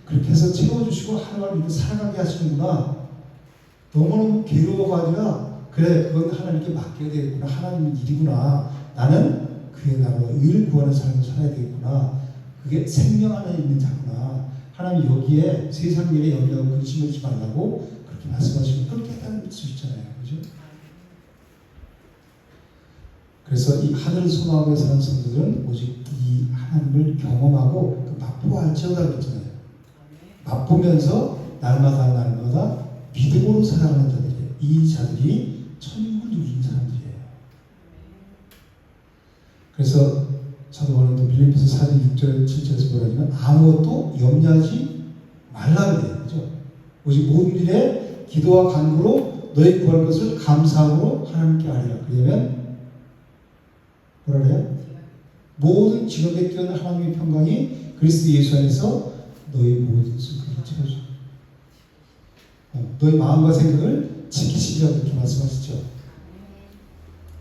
그렇게 해서 채워주시고 하루하루 이렇게 살아가게 하시는구나. 너무너무 괴로워가 아니라 그래 그건 하나님께 맡겨야 되겠구나. 하나님 일이구나. 나는 그의 나라와 의를 구하는 삶을 살아야 되겠구나. 그게 생명 안에 있는 자구나. 하나님 여기에 세상 일에 염려하고 근심하지 말라고 그렇게 말씀하시고 그렇게 깨달을 수 있잖아요. 그죠? 그래서 이 하늘을 소망하며 사는 성도들은 오직 이 하나님을 경험하고 그 맛보아할지어다 그랬잖아요. 맛보면서 날마다 믿음으로 살아가는 자들이에요. 이 자들이 천국을 누리는 사람들이에요. 그래서 사도 바울도 빌립보서 4장 6절 7절에서 뭐라냐면 아무것도 염려하지 말라 그래요. 그죠? 오직 모든 일에 기도와 간구로 너희 구할 것을 감사함으로 하나님께 아뢰라. 그러면 뭐라 그래요? 모든 지각에 뛰어난 하나님의 평강이 그리스도 예수 안에서 너희 모든 것을 채워줘. 너희 마음과 생각을 지키시리라고 이렇게 말씀하시죠.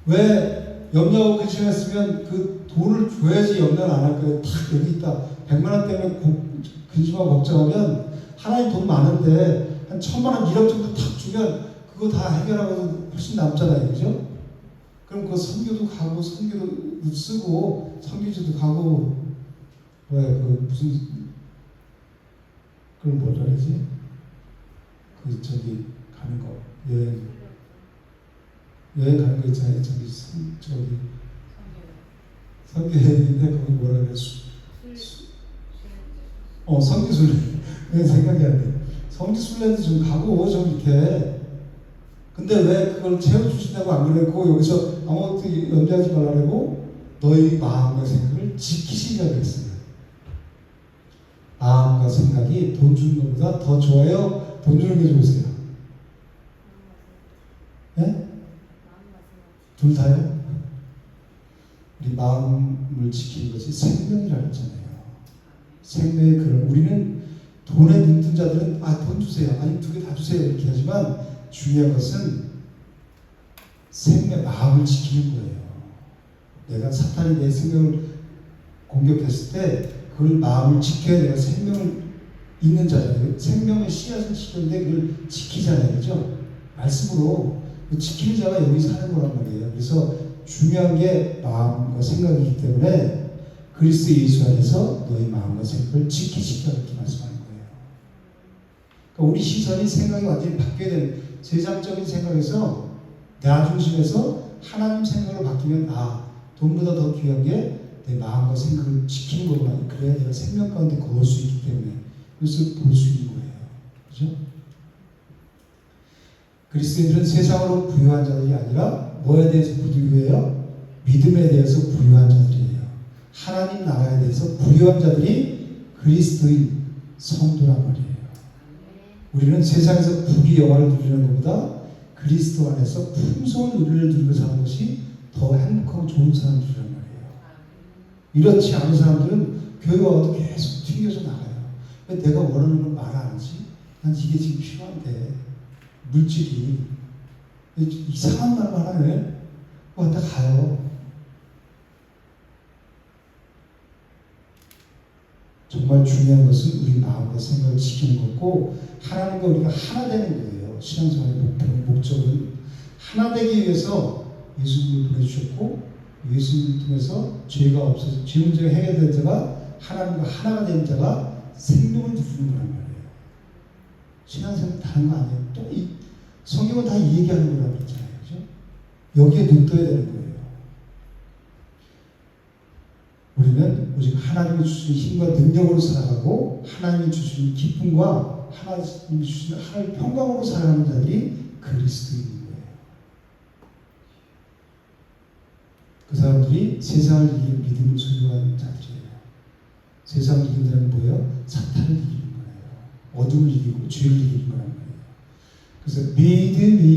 왜 염려하고 근심했으면 그 돈을 줘야지 염려를 안 할 거예요. 탁 여기 있다. 100만 원 때문에 근심하고 걱정하면 하나님 돈 많은데 한 1000만 원 1억 정도 탁 주면 그거 다 해결하고도 훨씬 남잖아요. 그죠? 그럼 그 선교도 가고 선교도 쓰고 선교지도 가고 그 무슨 그걸 뭐라 그러지? 저기 가는 거 여행 가는 거 있잖아요. 저기 선교인데 거기 뭐라 그래? 선교순례 왜 생각이 안 돼? 선교순례도 좀 가고 좀 이렇게. 근데 왜 그걸 채워주신다고 안 그랬고 여기서 아무것도 염려하지 말라고 너희 마음과 생각을 지키시려고 했어요. 마음과 생각이 돈 주는 것보다 더 좋아요? 돈 주는 게 좋으세요? 네? 둘 다요? 우리 마음을 지키는 것이 생명이라고 했잖아요. 생명의 그런 우리는 돈에 눈뜬 자들은 돈 주세요. 아니 2개 다 주세요. 이렇게 하지만 중요한 것은 생명, 마음을 지키는 거예요. 내가 사탄이 내 생명을 공격했을 때 그걸 마음을 지켜야 내가 생명을 있는 자잖아요. 생명의 씨앗을 시켰는데 그걸 지키잖아요. 그죠? 말씀으로 지키는 자가 여기 사는 거란 말이에요. 그래서 중요한 게 마음과 생각이기 때문에 그리스도 예수 안에서 너희 마음과 생각을 지키시라 이렇게 말씀하는 거예요. 그러니까 우리 시선이 생각이 완전히 바뀌어야 되는 세상적인 생각에서 나 중심에서 하나님 생각으로 바뀌면 돈보다 더 귀한 게 내 마음과 생각을 지키는 거구나. 그래야 내가 생명 가운데 거울 수 있기 때문에 그것을 볼 수 있는 거예요. 그죠? 그리스도인들은 세상으로 부유한 자들이 아니라 뭐에 대해서 부유해요? 믿음에 대해서 부유한 자들이에요. 하나님 나라에 대해서 부유한 자들이 그리스도인 성도란 말이에요. 우리는 세상에서 부귀 영화를 누리는 것보다 그리스도 안에서 풍성한 의를 누리고 사는 것이 더 행복하고 좋은 사람들이란 말이에요. 이렇지 않은 사람들은 교회 와도 계속 튕겨서 나가요. 왜 내가 원하는 걸 말 안 하지? 난 이게 지금 필요한데 물질이 이상한 말만 하네. 왔다 가요. 정말 중요한 것은 우리 마음과 생각을 지키는 거고 하나님과 우리가 하나 되는 거예요. 신앙생활의 목적은 하나 되기 위해서 예수님을 보내주셨고 예수님을 통해서 죄가 없어서 죄 문제가 해결된 자가 하나님과 하나가 된 자가 생명을 누리는 거란 말이에요. 신앙생활은 다른 거 아니에요. 또 이 성경은 다 이 얘기하는 거라고 그랬잖아요. 그죠? 여기에 눈 떠야 되는 거예요. 우리는 오직 하나님이 주신 힘과 능력으로 살아가고 하나님이 주신 기쁨과 하나님이 주신 하나님의 평강으로 살아가는 자들이 그리스도인인 거예요. 그 사람들이 세상을 이기는 믿음을 소유한 자들이에요. 세상을 이긴다는 게 뭐예요? 사탄을 이기는 거예요. 어둠을 이기고 죄를 이기는 거란 말이에요. 그래서 믿음이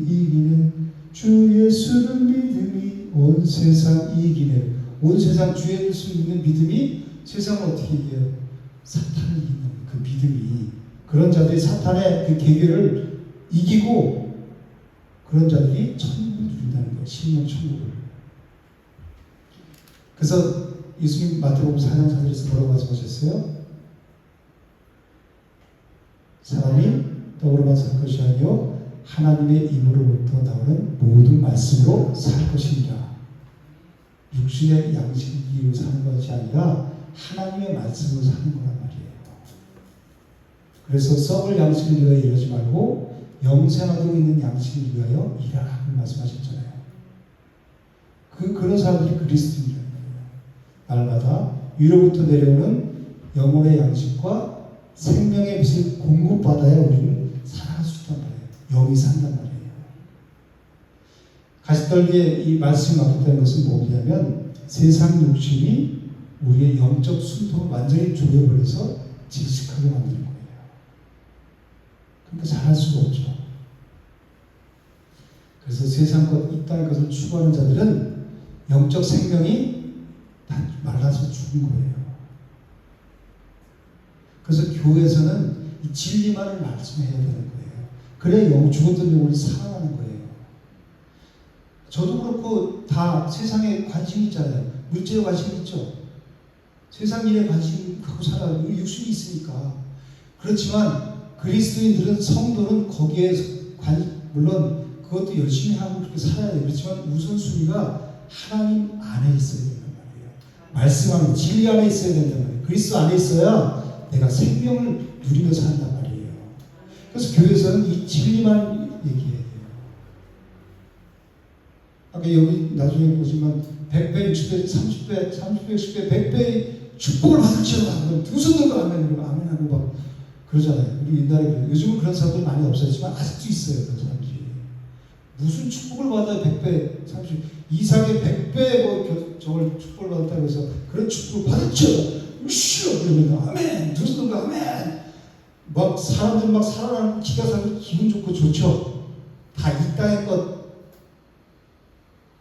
이기네 주 예수를 믿음이 온 세상 이기네. 온 세상 주 예수를 믿는 믿음이 세상을 어떻게 이겨요? 사탄을 이기는 그 믿음이. 그런 자들이 사탄의 그 계계를 이기고 그런 자들이 천국을 누린다는 거예요. 심령 천국을. 그래서 예수님 마태복음 4장 4절에서 뭐라고 말씀하셨어요? 사람이 떡으로만 살 것이 아니요 하나님의 입으로부터 나오는 모든 말씀으로 살 것이니라. 육신의 양식으로 사는 것이 아니라 하나님의 말씀으로 사는 거란 말이에요. 그래서 썩을 양식을 위하여 일하지 말고 영생하고 있는 양식을 위하여 일하라고 말씀하셨잖아요. 그런 사람들이 그리스도인이라는 거예요. 날마다 위로부터 내려오는 영혼의 양식과 생명의 빛을 공급받아야 우리는 살아갈 수 있단 말이에요. 영이 산단 말이에요. 가시떨기에 이 말씀이 막혔다는 것은 뭐냐면 세상 욕심이 우리의 영적 순통을 완전히 조여버려서 질식하게 만드는 거예요. 그러니까 잘할 수가 없죠. 그래서 세상 것, 이 땅의 것을 추구하는 자들은 영적 생명이 다 말라서 죽은 거예요. 그래서 교회에서는 이 진리만을 말씀해야 되는 거예요. 그래야 죽었던 영혼이 살아나는 거예요. 저도 그렇고 다 세상에 관심이 있잖아요. 물질에 관심이 있죠. 세상 일에 관심 갖고 살아요. 육신이 있으니까. 그렇지만 그리스도인들은 성도는 거기에 물론 그것도 열심히 하고 그렇게 살아야 돼요. 그렇지만 우선순위가 하나님 안에 있어야 된단 말이에요. 말씀 안에, 진리 안에 있어야 된단 말이에요. 그리스도 안에 있어야 내가 생명을 누리며 산단 말이에요. 그래서 교회에서는 이 진리만 얘기해야 돼요. 아까 여기 나중에 보시면 100배, 60배, 30배, 30배, 60배, 100배의 축복을 받을지어다. 두 손 들고 아멘 하고 막 그러잖아요. 우리 옛날에 그래요. 요즘은 그런 사람들이 많이 없어졌지만 아직도 있어요. 그런 사람들이. 무슨 축복을 받아요? 100배, 30배. 이삭의 100배 뭐 저걸 축복을 받았다고 해서 그런 축복을 받을지어다. 으쌰! 그러면 아멘! 두 손 들고 아멘! 막 사람들 막 살아나는 기가 살고 기분 좋고 좋죠. 다 이 땅의 것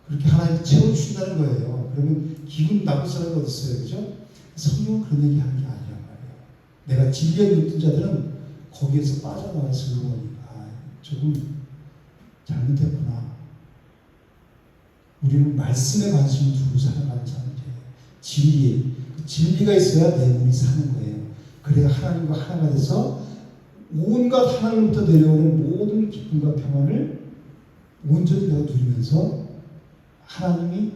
그렇게 하나님 채워주신다는 거예요. 그러면 기분 나쁜 사람이 어디 있어요? 그죠? 성경은 그런 얘기 하는 게 아니란 말이에요. 내가 진리에 눈뜬 자들은 거기에서 빠져나와서 그러니까 조금 잘못했구나. 우리는 말씀에 관심을 두고 살아가는 사람들이에요. 진리가 있어야 내 몸이 사는 거예요. 그래야 하나님과 하나가 돼서 온갖 하나님부터 내려오는 모든 기쁨과 평안을 온전히 내가 누리면서 하나님이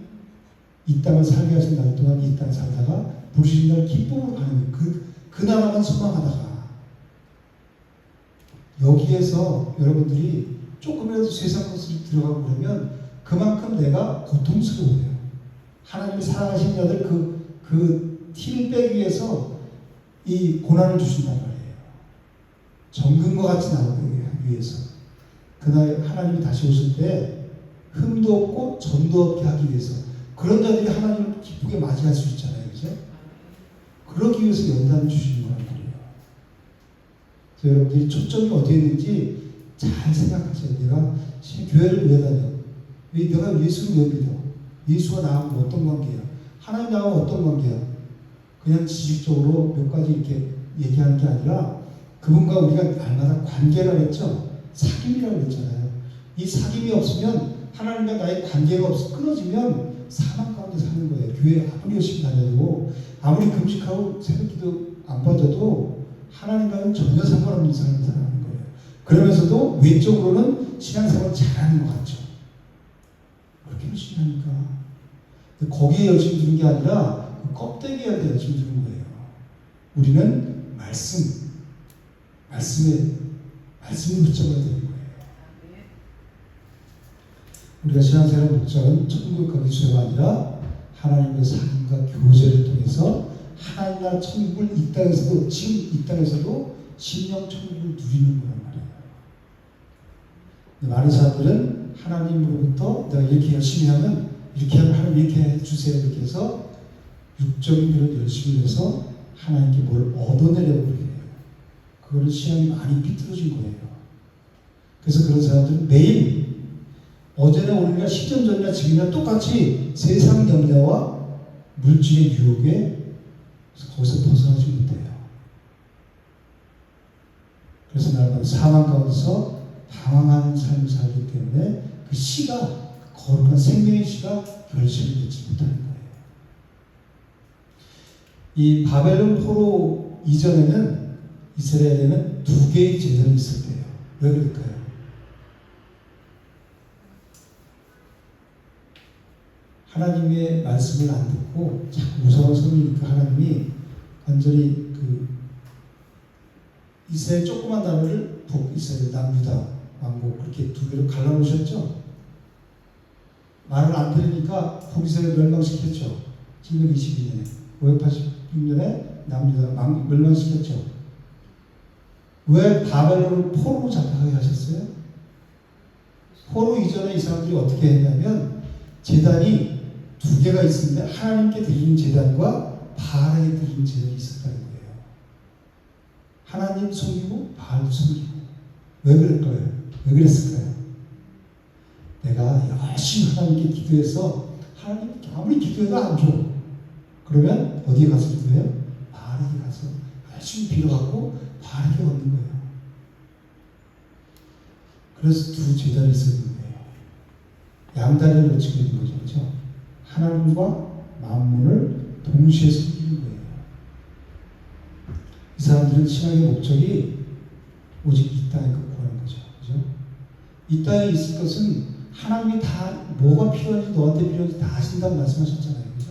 이 땅을 살게 하신 날 동안 이 땅을 살다가 부르신 날 기쁨으로 가는 그 나라만 소망하다가 여기에서 여러분들이 조금이라도 세상 것을 들어가고 그러면 그만큼 내가 고통스러워요. 하나님이 사랑하신 자들 그 티를 빼기 위해서 이 고난을 주신단 말이에요. 정금과 같이 나오기 위해서. 그날 하나님이 다시 오실 때 흠도 없고 점도 없게 하기 위해서 그런 자들이 하나님을 기쁘게 맞이할 수 있잖아요. 그죠? 그러기 위해서 연단을 주시는 거란 말이에요. 그래서 여러분들이 초점이 어디에 있는지 잘 생각하세요. 내가 지금 교회를 왜 다녀? 내가 예수를 왜 믿어? 예수와 나하고 어떤 관계야? 하나님 나하고 어떤 관계야? 그냥 지식적으로 몇 가지 이렇게 얘기하는 게 아니라 그분과 우리가 날마다 관계라고 했죠? 사귐이라고 했잖아요. 이 사귐이 없으면 하나님과 나의 관계가 끊어지면 사망 가운데 사는 거예요. 교회 아무리 열심히 다녀도 아무리 금식하고 새벽기도 안 빠져도 하나님과는 전혀 상관없는 삶을 살아가는 거예요. 그러면서도 외적으로는 신앙생활을 잘하는 것 같죠. 그렇게 열심히 하니까. 근데 거기에 열심히 두는 게 아니라 그 껍데기에 열심히 두는 거예요. 우리는 말씀을 붙잡아야 되는 거예요. 우리가 신앙생활 목적은 천국 가기 수요가 아니라 하나님의 삶과 교제를 통해서 하나님 나라 천국을 이 땅에서도 지금 이 땅에서도 심령 천국을 누리는 거란 말이에요. 많은 사람들은 하나님으로부터 내가 이렇게 열심히 하면 이렇게 하면 하나님 이렇게 해주세요 이렇게 해서 육적인 일을 열심히 해서 하나님께 뭘 얻어내려고 그래요. 그거는 신앙이 많이 삐뚤어진 거예요. 그래서 그런 사람들은 매일 어제나 오늘이나 10년 전이나 지금이나 똑같이 세상 염려와 물질의 유혹에 거기서 벗어나지 못해요. 그래서 날마다 사망 가운데서 방황하는 삶을 살기 때문에 그 씨가 거룩한 생명의 씨가 결실을 맺지 못하는 거예요. 이 바벨론 포로 이전에는 이스라엘에는 두 개의 제단이 있었대요. 왜 그럴까요? 하나님의 말씀을 안 듣고 자꾸 우상을 섬기니까 하나님이 완전히 이스라엘 조그만 나라를 북이스라엘 남유다 왕국 그렇게 두 개로 갈라놓으셨죠. 말을 안 들으니까 북이스라엘 멸망시켰죠. 722년에 586년에 남유다 멸망시켰죠. 왜 바벨론을 포로로 잡혀가게 하셨어요? 포로 이전에 이 사람들이 어떻게 했냐면 제단이 두 개가 있었는데 하나님께 드리는 제단과 바알에게 드리는 제단이 있었다는 거예요. 하나님 섬기고 바알도 섬기고. 왜 그럴까요? 왜 그랬을까요? 내가 열심히 하나님께 기도해서 하나님 아무리 기도해도 안 줘. 그러면 어디에 가서 기도해요? 바알에게 가서 열심히 빌어갖고 바알에게 얻는 거예요. 그래서 두 제단이 있었는 거예요. 양다리를 놓치고 있는 거죠. 그렇죠? 하나님과 만물을 동시에 섬기는 거예요. 이 사람들은 신앙의 목적이 오직 이 땅에 구하는 거죠. 그죠? 이 땅에 있을 것은 하나님이 다 뭐가 필요한지 너한테 필요한지 다 아신다고 말씀하셨잖아요. 그죠?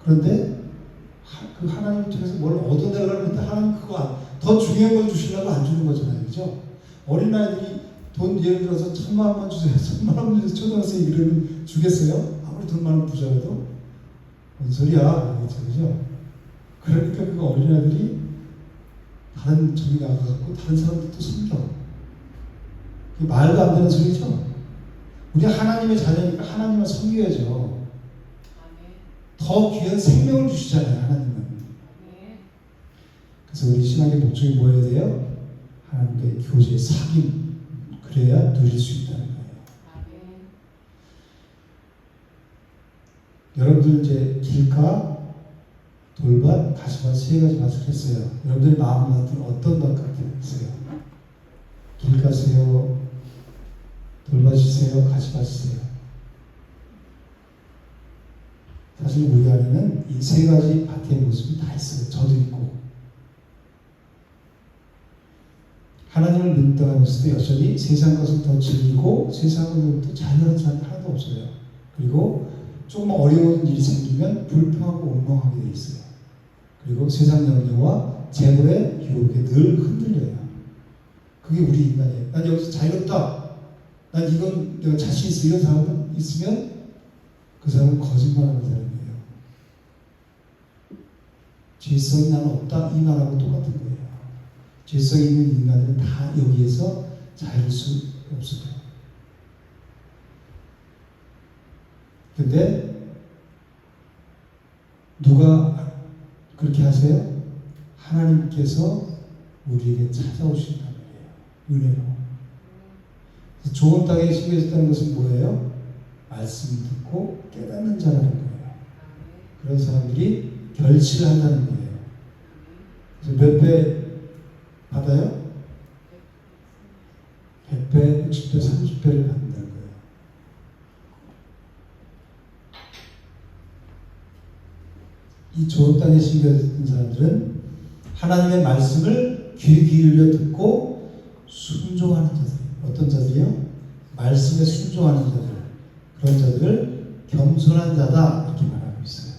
그런데 그 하나님을 통해서 뭘 얻어내려고 했는데 하나님 그거 더 중요한 걸 주시려고 안 주는 거잖아요. 그죠? 어린아이들이 돈 예를 들어서 1,000만 원 주세요. 1,000만 원 주세요. 초등학생 이러면 주겠어요? 아무리 돈 많은 부자라도? 뭔 소리야. 그죠? 그러니까 그 어린아이들이 다른 저기 나가갖고 다른 사람들도 섬겨. 그게 말도 안 되는 소리죠? 우리 하나님의 자녀니까 하나님을 섬겨야죠. 더 귀한 생명을 주시잖아요. 하나님은. 그래서 우리 신앙의 목적이 뭐여야 돼요? 하나님과의 교제의 사귐. 그래야 누릴 수 있다는 거예요. 여러분들 이제 길가, 돌밭, 가시밭 세 가지 밭을 했어요. 여러분들 마음 같은 어떤 밭 같으세요? 길 가세요, 돌밭이세요, 가시밭이세요? 사실 우리 안에는 이 세 가지 밭의 모습이 다 있어요. 저도 있고. 하나님을 믿다면서도 여전히 세상 것을 더 즐기고 세상으로부터 자유한 사람이 하나도 없어요. 그리고 조금 어려운 일이 생기면 불평하고 원망하게 돼 있어요. 그리고 세상 염려와 재물의 유혹에 늘 흔들려요. 그게 우리 인간이에요. 난 여기서 자유롭다. 난 이건 내가 자신 있어. 이런 사람은 있으면 그 사람은 거짓말하는 사람이에요. 죄성이 나는 없다. 이 말하고 똑같은 거예요. 죄성이 있는 인간들은 다 여기에서 자유할 수 없어요. 근데 누가 그렇게 하세요? 하나님께서 우리에게 찾아오신단 말이에요. 은혜로. 좋은 땅에 심겨졌다는 것은 뭐예요? 말씀 듣고 깨닫는 자라는 거예요. 그런 사람들이 결실을 한다는 거예요. 그래서 몇 배 받아요? 100배, 60배, 30배를 받는다는 거예요. 이 좋은 땅에 심겨진 사람들은 하나님의 말씀을 귀 기울여 듣고 순종하는 자들. 어떤 자들이요? 말씀에 순종하는 자들. 그런 자들을 겸손한 자다 이렇게 말하고 있어요.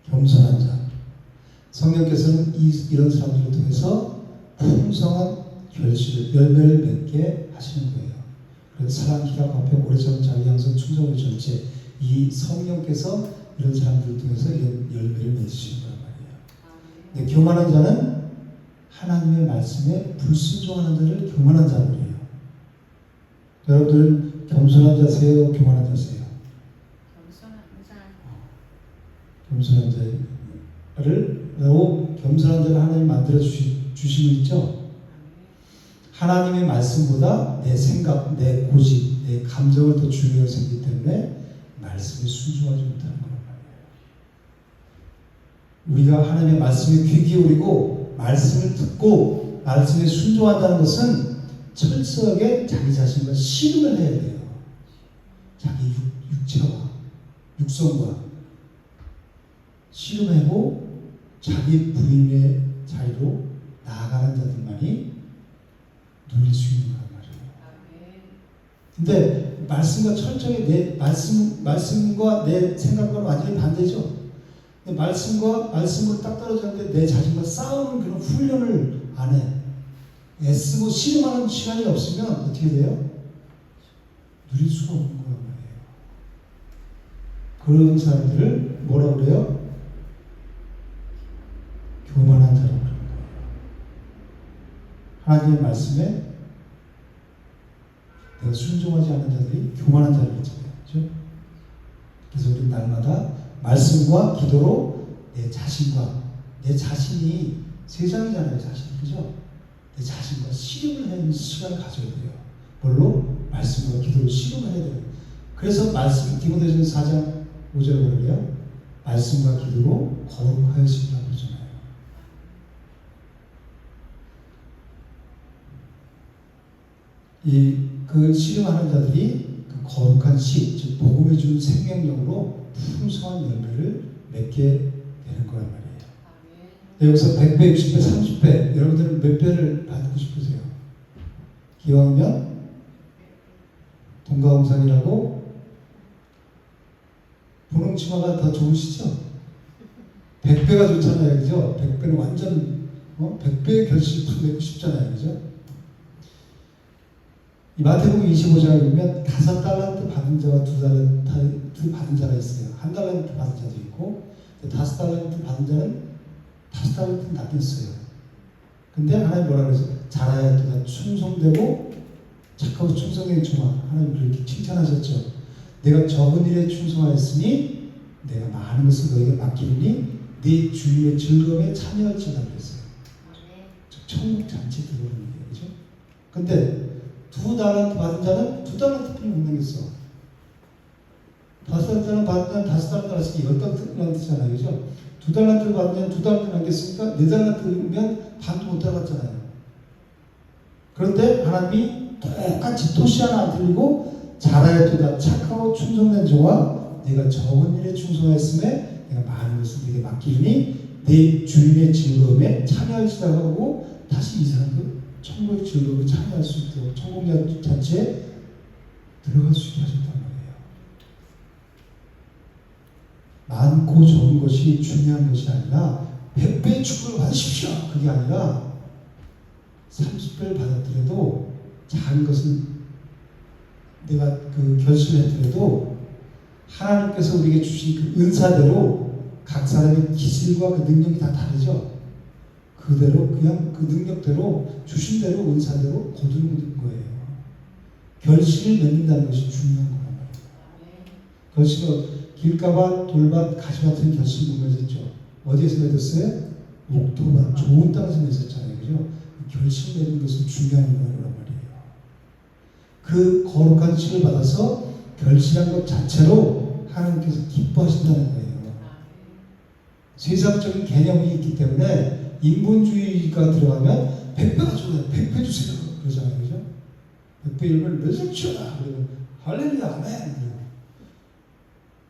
겸손한 자. 성령께서는 이런 사람들을 통해서 풍성한 결실을 열매를 맺게 하시는 거예요. 그래서 사랑, 희락, 화평, 오래전 자기 양성, 충성을 전체 이 성령께서 이런 사람들을 통해서 이런 열매를 맺으시는 거란 말이에요. 근데 교만한 자는 하나님의 말씀에 불순종하는 자를 교만한 자라고 해요. 여러분들은 겸손한 자세요? 교만한 자세요? 겸손한 자를 겸손한 자를 하나님 만들어 주시고 있죠. 하나님의 말씀보다 내 생각, 내 고집, 내 감정을 더 중요하게 생기기 때문에 말씀에 순종하지 못하는 거란 말이에요. 우리가 하나님의 말씀에 귀 기울이고 말씀을 듣고 말씀에 순종한다는 것은 철저하게 자기 자신과 씨름을 해야 돼요. 자기 육체와 육성과 씨름하고 자기 부인의 자리로 나아가는 자들만이 누릴 수 있는 거란 말이에요. 근데 말씀과 철저히 내 말씀과 내 생각과는 완전히 반대죠. 근데 말씀으로 딱 떨어졌는데 내 자신과 싸우는 그런 훈련을 안 해. 애쓰고 씨름하는 시간이 없으면 어떻게 돼요? 누릴 수가 없는 거란 말이에요. 그런 사람들을 뭐라고 그래요? 교만한 자라고 그러는 거예요. 하나님의 말씀에 내가 순종하지 않는 자들이 교만한 자를 있잖아요. 그렇죠? 그래서 우리는 날마다 말씀과 기도로 내 자신이 세상이잖아요. 자신이. 그죠? 내 자신과 씨름을 하는 시간을 가져야 돼요. 뭘로? 말씀과 기도로 씨름을 해야 돼요. 그래서 말씀, 디모데전서 4장 5절에 뭐래요? 말씀과 기도로 거룩하여지라고 그러잖아요. 그 씨름하는 자들이 그 거룩한 씨, 즉 복음에 주는 생명력으로 풍성한 열매를 맺게 되는 거란 말이에요. 여기서 100배, 60배, 30배 여러분들은 몇 배를 받고 싶으세요? 기왕이면 동가홍상이라고 분홍치마가 더 좋으시죠? 100배가 좋잖아요. 그죠? 100배는 완전 100배의 결실을 내고 싶잖아요. 그죠? 이 마태복음 25장에 보면 5달란트 받은 자와 2달란트 받은 자가 있어요. 1달란트 받은 자도 있고 5달란트 받은 자는 5달란트 낚였어요. 근데 하나님 뭐라 그러죠? 잘하여 또다 충성되고 착하고 충성된 종아. 하나님 그렇게 칭찬하셨죠. 내가 적은 일에 충성하였으니 내가 많은 것을 너에게 맡기니 네 주위의 즐거움에 참여할지다 그랬어요. 즉 천국 잔치 들어오는 거예요. 그죠? 근데 2달란트 받은 자는 2달란트뿐이 못 내겠어. 5달란트 받은 자는 5달란트 받았으니 10달란트잖아요. 그죠? 2달란트를 받은 자는 2달란트 남겼으니까 4달란트면 반도 못 들어갔잖아요. 그런데 하나님이 똑같이 토시 하나 안 틀리고 잘하였도다 착하고 충성된 종아 네가 적은 일에 충성하였음에 내가 많은 것을 네게 맡기니 네 주인의 즐거움에 참여할지다 하고 다시 이 사람도 천국의 즐거움을 참여할 수 있도록 천국 잔치에 들어갈 수 있게 하셨단 말이에요. 많고 적은 것이 중요한 것이 아니라 100배의 축복을 받으십시오. 그게 아니라 30배를 받았더라도 작은 것은 내가 그 결심을 했더라도 하나님께서 우리에게 주신 그 은사대로 각 사람의 기질과 그 능력이 다 다르죠. 그대로 그냥 그 능력대로 주신 대로 은사대로 거두는 거예요. 결실을 맺는다는 것이 중요한 거란 말이에요. 결실은 길가밭, 돌밭, 가시밭은 결실 못 맺었죠. 어디에서 맺었어요? 목토밭, 좋은 땅에서 맺었잖아요. 그죠? 결실 맺는 것은 중요한 거란 말이에요. 그 거룩한 씨를 받아서 결실한 것 자체로 하나님께서 기뻐하신다는 거예요. 세상적인 개념이 있기 때문에 인본주의가 들어가면 100배가 줘요. 100배 주세요. 그러잖아요. 그죠? 100배 일을 몇을 주어라. 그러면 할렐루야 아멘.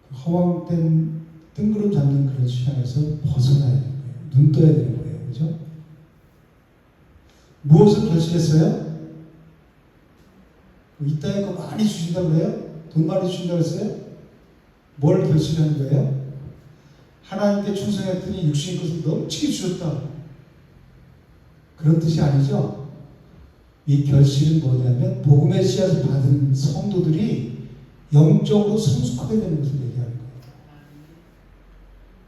그 허황된 뜬구름 잡는 그런 시장에서 벗어나야 되는 거예요. 눈 떠야 되는 거예요. 그죠? 무엇을 결실했어요? 이 땅에 거 많이 주신다고 그래요? 돈 많이 주신다고 했어요? 뭘 결실하는 거예요? 하나님께 충성했더니 육신의 것을 넘치게 주셨다. 그런 뜻이 아니죠? 이 결실은 뭐냐면 복음의 씨앗을 받은 성도들이 영적으로 성숙하게 되는 것을 얘기하는 거예요.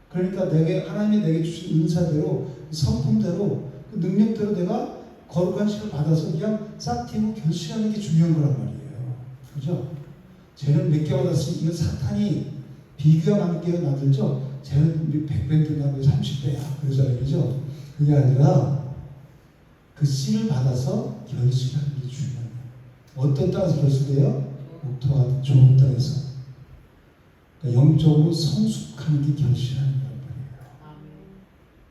그러니까 하나님이 내게 주신 은사대로 성품대로 그 능력대로 내가 거룩한 씨를 받아서 그냥 싹 튀고 결실하는 게 중요한 거란 말이에요. 그죠? 쟤는 몇 개 받았으니 이건 사탄이 비교가 많게 나들죠? 쟤는 우리 100배인데 나 왜 30배야? 그러잖아요. 그죠? 그게 아니라 그 씨를 받아서 결실하는 게 중요한 거예요. 어떤 땅에서 결실돼요? 목토와 같은 좋은 땅에서. 그러니까 영적으로 성숙하는 게 결실하는 거란 말이에요.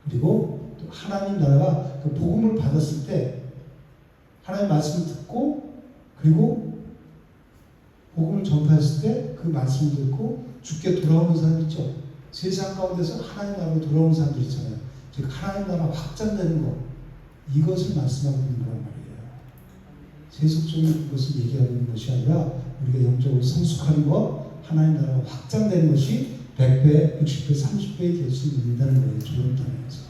그리고 또 하나님 나라가 그 복음을 받았을 때 하나님 말씀을 듣고 그리고 복음을 전파했을 때 그 말씀을 듣고 주께 돌아오는 사람 있죠. 세상 가운데서 하나님 나라로 돌아오는 사람들 있잖아요. 즉 하나님 나라 확장되는 것 이것을 말씀하고 있는 거란 말이에요. 세속적인 것을 얘기하고 있는 것이 아니라 우리가 영적으로 성숙하는 것 하나님 나라가 확장되는 것이 100배, 60배, 30배의 결실을 맺는다는 거예요. 좋은 땅에서.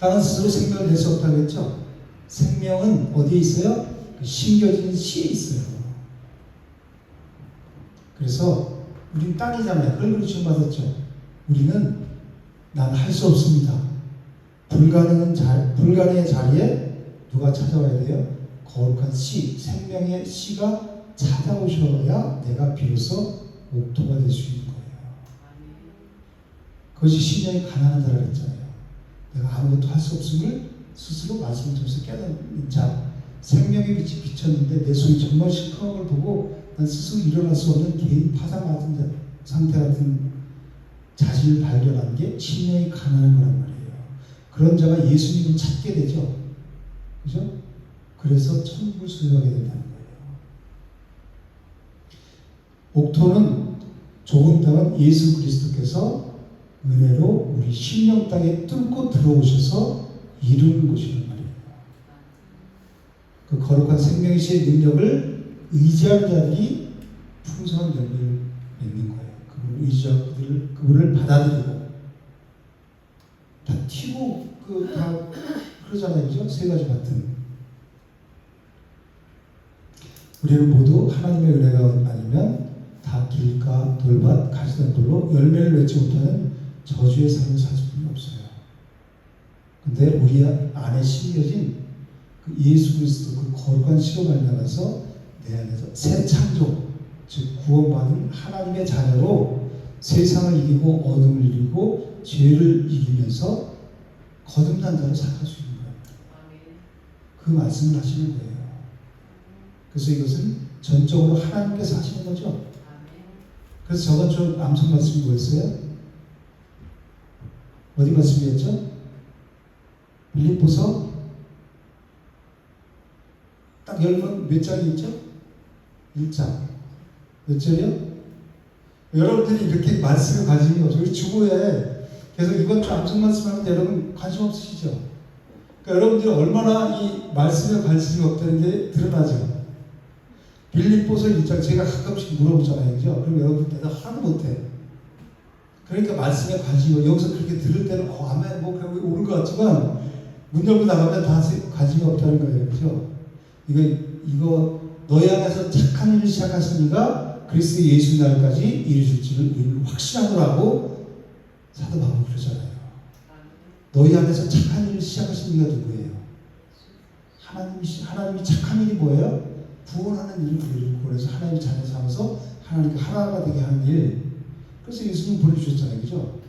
땅은 스스로 생명을 낼 수 없다고 했죠. 생명은 어디에 있어요? 그 심겨진 씨에 있어요. 그래서 우리는 땅이잖아요. 흙으로 지음받았죠. 우리는 난 할 수 없습니다. 불가능의 자리에 누가 찾아와야 돼요? 거룩한 씨, 생명의 씨가 찾아오셔야 내가 비로소 옥토가 될 수 있는 거예요. 그것이 신령이 가난한 자라고 했잖아요. 내가 아무것도 할 수 없음을 스스로 말씀을 통해서 깨닫는 자, 생명의 빛이 비쳤는데 내 속이 정말 시커먼 걸 보고 난 스스로 일어날 수 없는 개인 파산 같은 상태 같은 자신을 발견하는 게 신령이 가난한 거란 말이에요. 그런 자가 예수님을 찾게 되죠. 그죠? 그래서 천국을 소유하게 된다는 거예요. 옥토는 좋은 땅은 예수 그리스도께서 은혜로 우리 신령 땅에 뚫고 들어오셔서 이루는 곳이란 말이에요. 그 거룩한 생명의 씨의 능력을 의지하는 자들이 풍성한 열매를 맺는 거예요. 그분을 의지하고 그분을 받아들이고 다 튀고 다 그러잖아요. 그죠? 세 가지 같은. 우리는 모두 하나님의 은혜가 아니면 다 길가, 돌밭, 가시덤불로 열매를 맺지 못하는 저주의 삶을 살 수밖에 없어요. 근데 우리 안에 심겨진 그 예수 그리스도 그 거룩한 씨로 말미암아서 내 안에서 새 창조, 즉 구원받은 하나님의 자녀로 세상을 이기고 어둠을 이기고 죄를 이기면서 거듭난 자로 살아갈 수 있는 거예요. 그 말씀을 하시는 거예요. 그래서 이것은 전적으로 하나님께서 하시는 거죠. 그래서 저번 암송 말씀이 뭐였어요? 어디 말씀이었죠? 빌립보서 딱 열면 몇 장이 있죠? 1장. 몇 절이요? 여러분들이 이렇게 말씀에 관심이 없어요. 우리 주보에 계속 이번 주 암송 말씀하는데 여러분 관심 없으시죠? 그러니까 여러분들이 얼마나 이 말씀에 관심이 없다는 게 드러나죠. 빌립보서 1장 제가 가끔씩 물어보잖아요. 그죠? 그럼 여러분들 내가 하나도 못해. 그러니까 말씀에 관심이 여기서 그렇게 들을 때는 아멘 뭐 그냥 옳은 것 같지만 문 열고 나가면 다 관심이 없다는 거예요. 그죠? 이거 너희 안에서 착한 일을 시작하시니가 그리스도 예수 날까지 이루실 줄을 확신하노라고 사도 바울이 그러잖아요. 너희 안에서 착한 일을 시작하신 이가 누구예요? 하나님이 착한 일이 뭐예요? 구원하는 일을 우리를 구원해서 하나님의 자녀 삼아서 하나님과 하나가 되게 하는 일. 그래서 예수님 보내주셨잖아요. 그죠?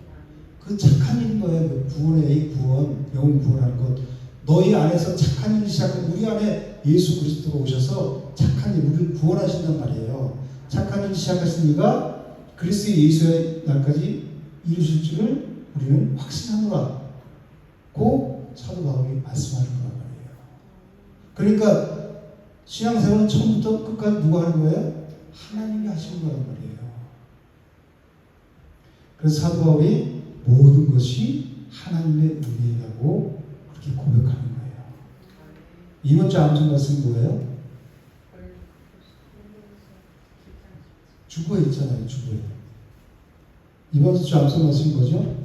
그 착한 일인 거예요. 그 구원의 구원, 영혼 구원하는 것. 너희 안에서 착한 일을 시작하고 우리 안에 예수 그리스도가 오셔서 착한 일, 우리를 구원하신단 말이에요. 착한 일을 시작하신 이가 그리스도 예수의 날까지 이루실 줄을 우리는 확신하노라. 고 사도 바울이 말씀하는 거란 말이에요. 그러니까 신앙생활은 처음부터 끝까지 누가 하는 거예요? 하나님이 하시는 거란 말이에요. 그래서 사도 바울이 모든 것이 하나님의 은혜라고 그렇게 고백하는 거예요. 이번 주 암송 말씀이 뭐예요? 주보에 있잖아요. 주보에. 이번 주 암송 말씀이 뭐죠?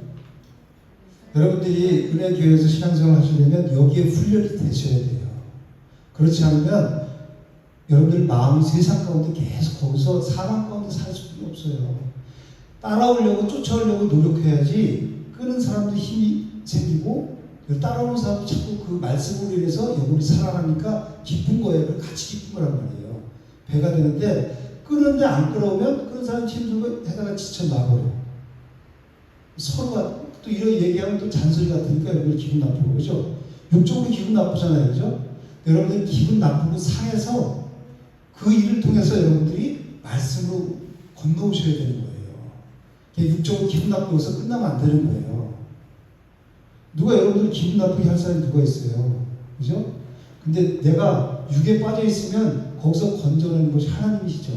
여러분들이 은혜교회에서 신앙생활 하시려면 여기에 훈련이 되셔야 돼요. 그렇지 않으면 여러분들 마음이 세상 가운데 계속 거기서 사람 가운데 살 수밖에 없어요. 따라오려고 쫓아오려고 노력해야지 끄는 사람도 힘이 생기고 따라오는 사람도 자꾸 그 말씀으로 인해서 영혼이 살아나니까 기쁜 거예요. 같이 기쁜 거란 말이에요. 배가 되는데 끄는데 안 끌어오면 끄는 사람 힘들고 해다가 지쳐 놔버려. 서로가 또 이런 얘기하면 또 잔소리 같으니까 여러분 기분 나쁘고 그죠? 육적으로 기분 나쁘잖아요. 그죠? 여러분들 기분 나쁘고 상해서 그 일을 통해서 여러분들이 말씀으로 건너오셔야 되는 거예요. 육적으로 기분 나쁘고서 끝나면 안 되는 거예요. 누가 여러분들 기분 나쁘게 할 사람이 누가 있어요? 그죠? 근데 내가 육에 빠져 있으면 거기서 건져내는 것이 하나님이시죠.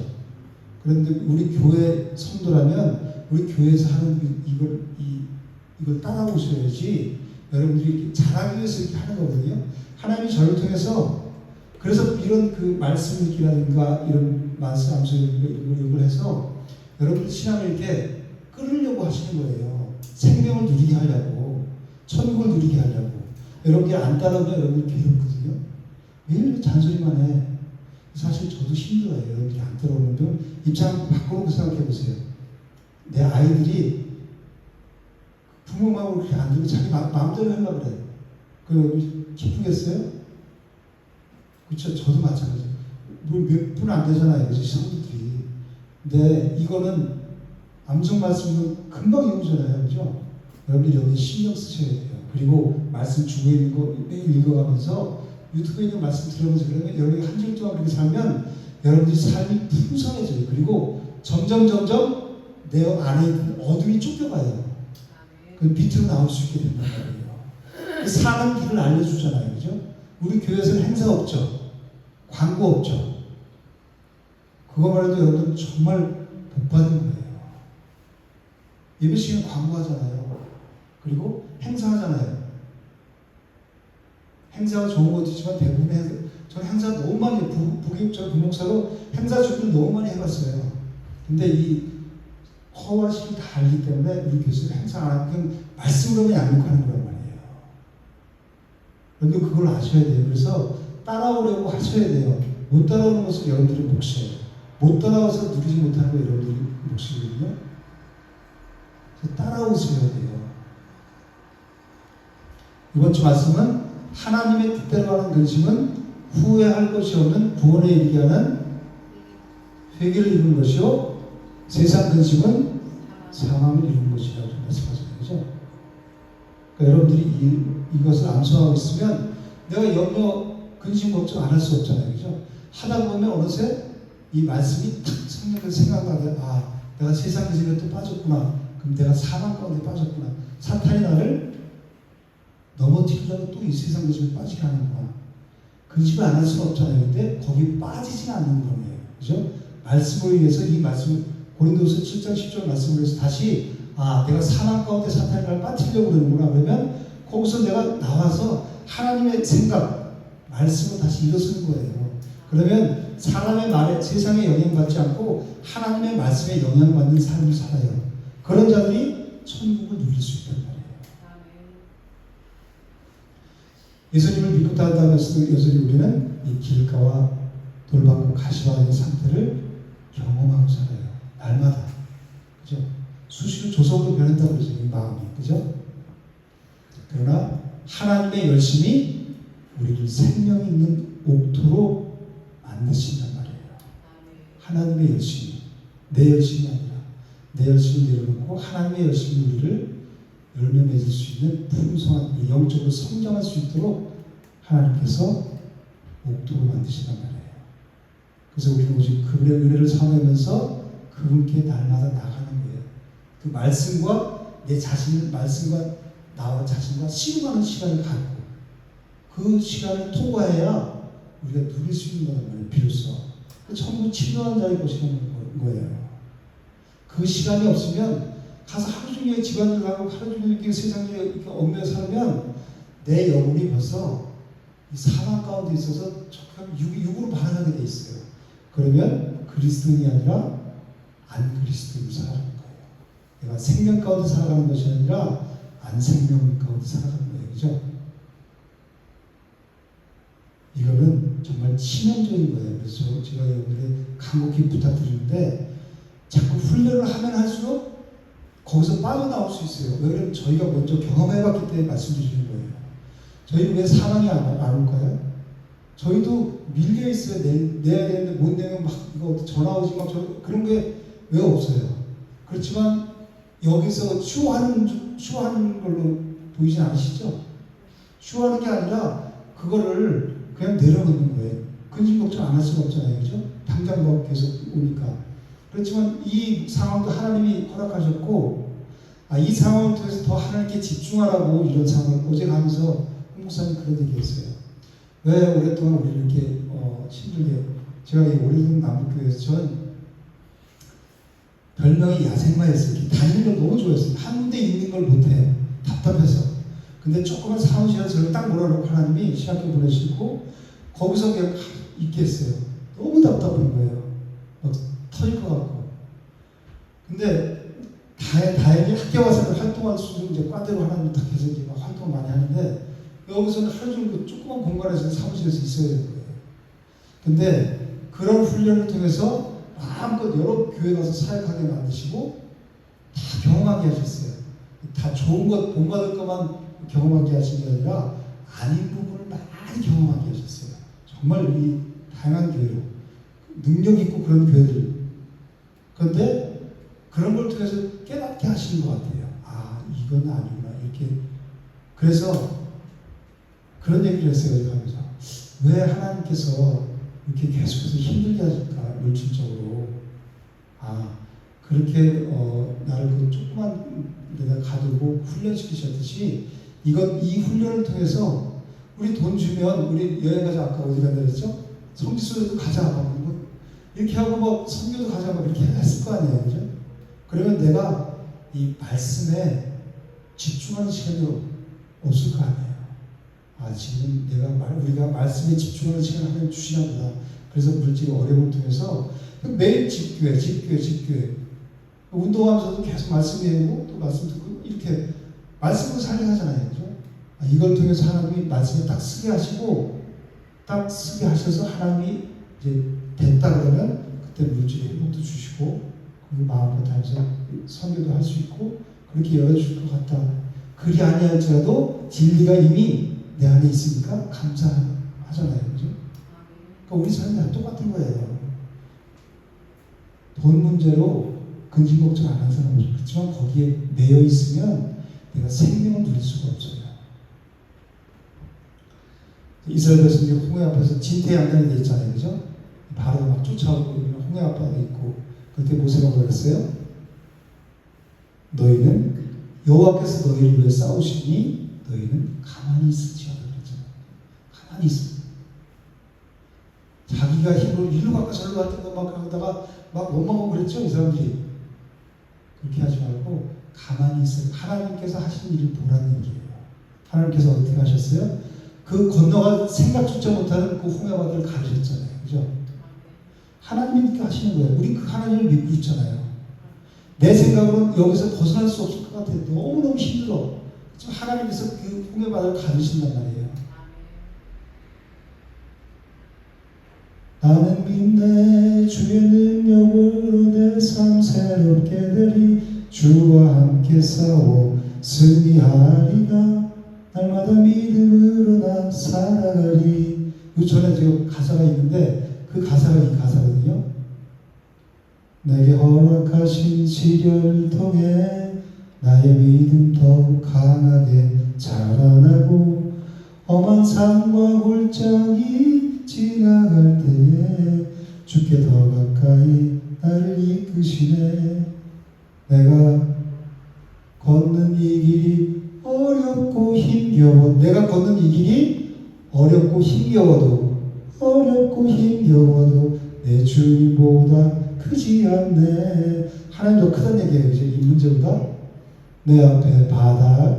그런데 우리 교회 성도라면 우리 교회에서 하는 이걸 따라오셔야지 여러분들이 잘하기 위해서 이렇게 하는 거거든요. 하나님이 저를 통해서 그래서 이런 그 말씀 읽기라든가 이런 말씀 암송이라든가 이런 걸 해서 여러분들 신앙을 이렇게 끌으려고 하시는 거예요. 생명을 누리게 하려고, 천국을 누리게 하려고. 여러분들이 안 따라오면 여러분들 괴롭거든요. 매일 잔소리만 해. 사실 저도 힘들어요. 여러분들이 안 따라오면 입장 바꿔놓고 생각해 보세요. 내 아이들이 부모 마음으로 그렇게 안 들고 자기 마음대로 하려고 그래. 그 기쁘겠어요? 그렇죠. 저도 마찬가지예요. 뭐 몇 분 안 되잖아요. 그죠? 성도들이. 근데 이거는 암송 말씀은 금방 외우잖아요. 그죠? 여러분들이 여기 신경 쓰셔야 돼요. 그리고 말씀 주부에 있는 거 매일 읽어가면서 유튜브에 있는 말씀 들으면서 그러면 여러분이 한 줄 동안 그렇게 살면 여러분들이 삶이 풍성해져요. 그리고 점점 내 안에 있는 어둠이 쫓겨가요. 그 밑으로 나올 수 있게 된단 말이에요. 사는 길을 알려주잖아요. 그죠? 우리 교회에서는 행사 없죠. 광고 없죠. 그거만 해도 여러분 정말 복 받은 거예요. 예배 시간에 광고하잖아요. 그리고 행사하잖아요. 행사가 좋은 것도 있지만 대부분 저는 행사 너무 많이 부교육자 부목사로 행사 준비를 너무 많이 해봤어요. 근데 이 허와 실을 다 알기 때문에 우리 교수가 행사 안 하면 말씀으로만 양육하는 거란 말이에요. 여러분 그걸 아셔야 돼요. 그래서 따라오려고 하셔야 돼요. 못 따라오는 것은 여러분들의 몫이에요. 못 따라와서 누리지 못하는 거 여러분들이 몫이거든요. 그래서 따라오셔야 돼요. 이번 주 말씀은 하나님의 뜻대로 하는 근심은 후회할 것이 없는 구원에 이르게 하는 회개를 이루는 것이요 세상 근심은 사망을 이루는 것이라고 말씀하셨죠. 그죠? 그러니까 여러분들이 이것을 암송하고 있으면 내가 염려, 근심, 걱정 안 할 수 없잖아요. 그죠? 하다 보면 어느새 이 말씀이 탁 성령에서 생각나게 내가 세상 근심에 또 빠졌구나. 그럼 내가 사망 가운데 빠졌구나. 사탄이 나를 넘어뜨리려고 또 이 세상 근심에 빠지게 하는구나. 근심을 안 할 수는 없잖아요. 근데 거기 빠지지는 않는 거예요. 그죠? 말씀을 위해서 이 말씀 고린도서 7장 10절 말씀을 해서 다시 내가 사망 가운데 사탄을 빠뜨리려고 그러는구나. 그러면 거기서 내가 나와서 하나님의 생각, 말씀을 다시 일어서는 거예요. 그러면 사람의 말에 세상에 영향받지 않고 하나님의 말씀에 영향받는 삶을 살아요. 그런 자들이 천국을 누릴 수 있단 말이에요. 예수님을 믿고 따르다면서도 여전히 우리는 이 길가와 돌받고 가시화된 상태를 경험하고 살아요. 날마다. 그죠? 수시로 조석으로 변한다고 그러죠. 이 마음이. 그죠? 그러나 하나님의 열심이 우리를 생명 있는 옥토로 만드신단 말이에요. 하나님의 열심이. 내 열심이 아니라 내 열심을 내려놓고 하나님의 열심이 우리를 열매 맺을 수 있는 풍성한 영적으로 성장할 수 있도록 하나님께서 옥토로 만드신단 말이에요. 그래서 우리는 오직 그분의 은혜를 사모하면서 그분께 날마다 나가는 거예요. 그 말씀과 내 자신을 말씀과 나와 자신과 씨름하는 시간을 갖고 그 시간을 통과해야 우리가 누릴 수 있는 거란 말이에요. 비로소 천국 치료하는 자의 곳이라는 거예요. 그 시간이 없으면 가서 하루 종일 집안일 하고 하루 종일 이렇게 세상에 이렇게 얽매여 살면 내 영혼이 벌써 이 사망 가운데 있어서 육으로 반응하게 돼 있어요. 그러면 그리스도인이 아니라 안 그리스도인으로 살아가는 거예요. 내가 생명 가운데 살아가는 것이 아니라 안 생명 가운데 살아가는 거예요. 그죠? 이거는 정말 치명적인 거예요. 그래서 제가 여러분들에게 간곡히 부탁드리는데 자꾸 훈련을 하면 할수록 거기서 빠져나올 수 있어요. 왜냐하면 저희가 먼저 경험해봤기 때문에 말씀드리는 거예요. 저희는 왜 사망이 안 올까요? 저희도 밀려 있어요. 내야 되는데 못 내면 막 이거 전화 오지 막 그런 게 왜 없어요. 그렇지만 여기서 쇼하는 걸로 보이진 않으시죠? 쇼하는 게 아니라 그거를 그냥 내려놓는 거예요. 근심 걱정 안 할 수가 없잖아요. 그죠? 당장 뭐 계속 오니까. 그렇지만 이 상황도 하나님이 허락하셨고 이 상황을 통해서 더 하나님께 집중하라고 이런 상황을 어제 가면서 홍목사님 그런 얘기 했어요. 왜 오랫동안 우리를 이렇게 힘들게 제가 이 오래된 남북교회에서 전 별명이 야생마였어요. 다니는 걸 너무 좋아했어요. 한 군데 있는 걸 못해요. 답답해서. 근데 조그만 사무실에서 저를 딱 몰아놓고 하나님이 신학교 보내시고 거기서 그냥 있게 했어요. 너무 답답한 거예요. 막 터질 것 같고. 근데 다행히 학교 와서 활동할 수 있는 이제 과대로 하나님 딱 해서 이제 막 활동 많이 하는데 여기서는 하루 종일 그 조그만 공간에서 사무실에서 있어야 되는 거예요. 근데 그런 훈련을 통해서 마음껏 여러 교회 가서 사역하게 만드시고 다 경험하게 하셨어요. 다 좋은 것, 본받을 것만 경험하게 하신 게 아니라 아닌 부분을 많이 경험하게 하셨어요. 정말 이 다양한 교회로 능력 있고 그런 교회들. 그런데 그런 걸 통해서 깨닫게 하시는 것 같아요. 이건 아니구나 이렇게. 그래서 그런 얘기를 했어요. 가면서 왜 하나님께서 이렇게 계속해서 힘들게 하실까 물질적으로. 그렇게 나를 그 조그만 데다 가두고 훈련시키셨듯이 이 훈련을 통해서 우리 돈 주면 우리 여행 가자. 아까 어디 간다 그랬죠? 성지순례도 가자. 뭐 이렇게 하고 뭐 선교도 가자. 뭐 이렇게 했을 거 아니에요. 그죠? 그러면 내가 이 말씀에 집중하는 시간이 없을 거 아니에요. 지금 우리가 말씀에 집중하는 시간을 하나님 주시나 보다. 그래서 물질의 어려움을 통해서 매일 집교회. 운동하면서도 계속 말씀 외우고 또 말씀 듣고 이렇게 말씀으로 살게 하잖아요. 그죠? 이걸 통해서 하나님이 말씀에 딱 쓰게 하시고 딱 쓰게 하셔서 하나님이 이제 됐다 그러면 그때 물질의 행복도 주시고 그 마음으로 다해서 선교도 할 수 있고 그렇게 열어줄 것 같다. 그리 아니할지라도 진리가 이미 내 안에 있으니까 감사하잖아요. 그죠? 그러니까 우리 삶이 다 똑같은 거예요. 돈 문제로 근심 걱정 안 하는 사람은 그렇지만 거기에 매여 있으면 내가 생명을 누릴 수가 없어요. 이스라엘 백성들이 홍해 앞에서 진퇴양난이 돼 있잖아요. 그죠? 바로 막 쫓아오고 홍해 앞바다에 있고 그때 모세가 그랬어요. 너희는 여호와께서 너희를 위해 싸우시니 너희는 가만히 있을지어다 그랬잖아요. 가만히 있어. 자기가 힘으로 일로 갈까 저리로 갈까 막 그러다가 막 원망하고 그랬죠. 이 사람들이. 그렇게 하지 말고 가만히 있어요. 하나님께서 하신 일을 보라는 얘기예요. 하나님께서 어떻게 하셨어요? 그 건너갈 생각조차 못하는 그 홍해바다를 가르쳤잖아요. 그죠? 하나님이 이렇게 하시는 거예요. 우리 그 하나님을 믿고 있잖아요. 내 생각으로는 여기서 벗어날 수 없을 것 같아요. 너무너무 힘들어. 지금 하나님께서 그 홍해바다를 가르친단 말이에요. 나는 믿네 주의 능력으로 내 삶 새롭게 되리 주와 함께 싸워 승리하리라 날마다 믿음으로 나 살아가리. 그 전에 지금 가사가 있는데 그 가사가 이 가사거든요. 내게 허락하신 시련을 통해 나의 믿음 더욱 강하게 자라나고 험한 산과 골짜기 지나갈 때에 주께 더 가까이 나를 이끄시네. 내가 걷는 이 길이 어렵고 힘겨워 내가 걷는 이 길이 어렵고 힘겨워도 내 주님보다 크지 않네. 하나님 더 크다는 얘기예요. 이제 이 문제보다 내 앞에 바다가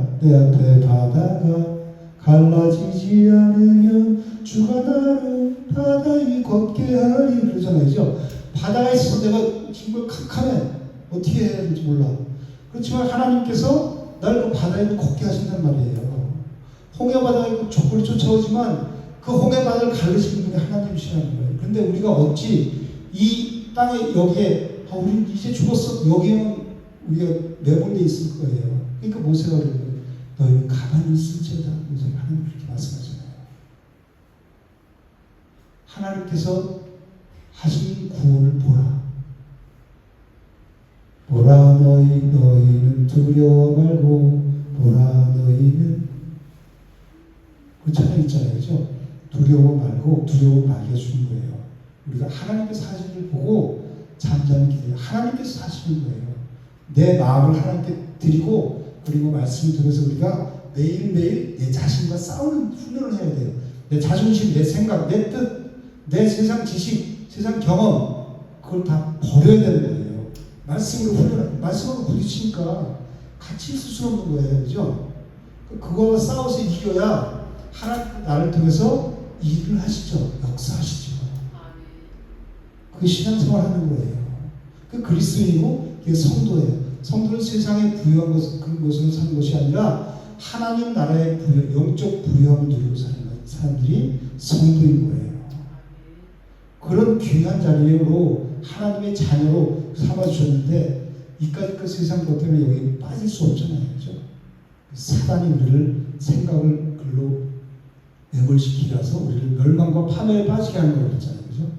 갈라지지 않으면 주가 나를 바다 위 걷게 하리 그러잖아요. 그죠? 바다에 있어서 내가 정말 캄캄해. 어떻게 해야 될지 몰라. 그렇지만 하나님께서 나를 그 바다 위로 걷게 하신단 말이에요. 홍해바다가 적군이 쫓아오지만 그 홍해바다를 가르치는 분이 하나님이시라는 거예요. 그런데 우리가 어찌 이 땅에 여기에 우리 이제 죽었어 여기에만 우리가 매몰돼 있을 거예요. 그러니까 모세가 그래요. 너희는 가만히 있을지어다. 하나님 그렇게 말씀하잖아요. 하나님께서 하신 구원을 보라 너희는 두려워 말고 보라 너희는 그 찬양 있잖아요. 그죠? 두려워 말게 해주는 거예요. 우리가 하나님께서 하신 일 보고 잠잠히 기도해요. 하나님께서 하시는 거예요. 내 마음을 하나님께 드리고 그리고 말씀을 통해서 우리가 매일매일 내 자신과 싸우는 훈련을 해야 돼요. 내 자존심, 내 생각, 내 뜻, 내 세상 지식, 세상 경험 그걸 다 버려야 되는 거예요. 말씀으로 부딪히니까 같이 있을 수 없는 거예요. 그죠? 그거와 싸워서 이겨야 하나님 나를 통해서 일을 하시죠. 역사하시죠. 그 신앙생활 하는 거예요. 그 그리스도인이고 그게 성도예요. 성도는 세상에 부유한 것으로 사는 것이 아니라 하나님 나라의 영적 부유함을 누리고 사는 사람들이 성도인 거예요. 그런 귀한 자리로 하나님의 자녀로 삼아주셨는데 이까짓 그 세상 것 때문에 여기 빠질 수 없잖아요. 그죠? 사단이 우리를 생각을 글로 매몰시키라서 우리를 멸망과 파멸에 빠지게 하는 걸 그랬잖아요. 그죠?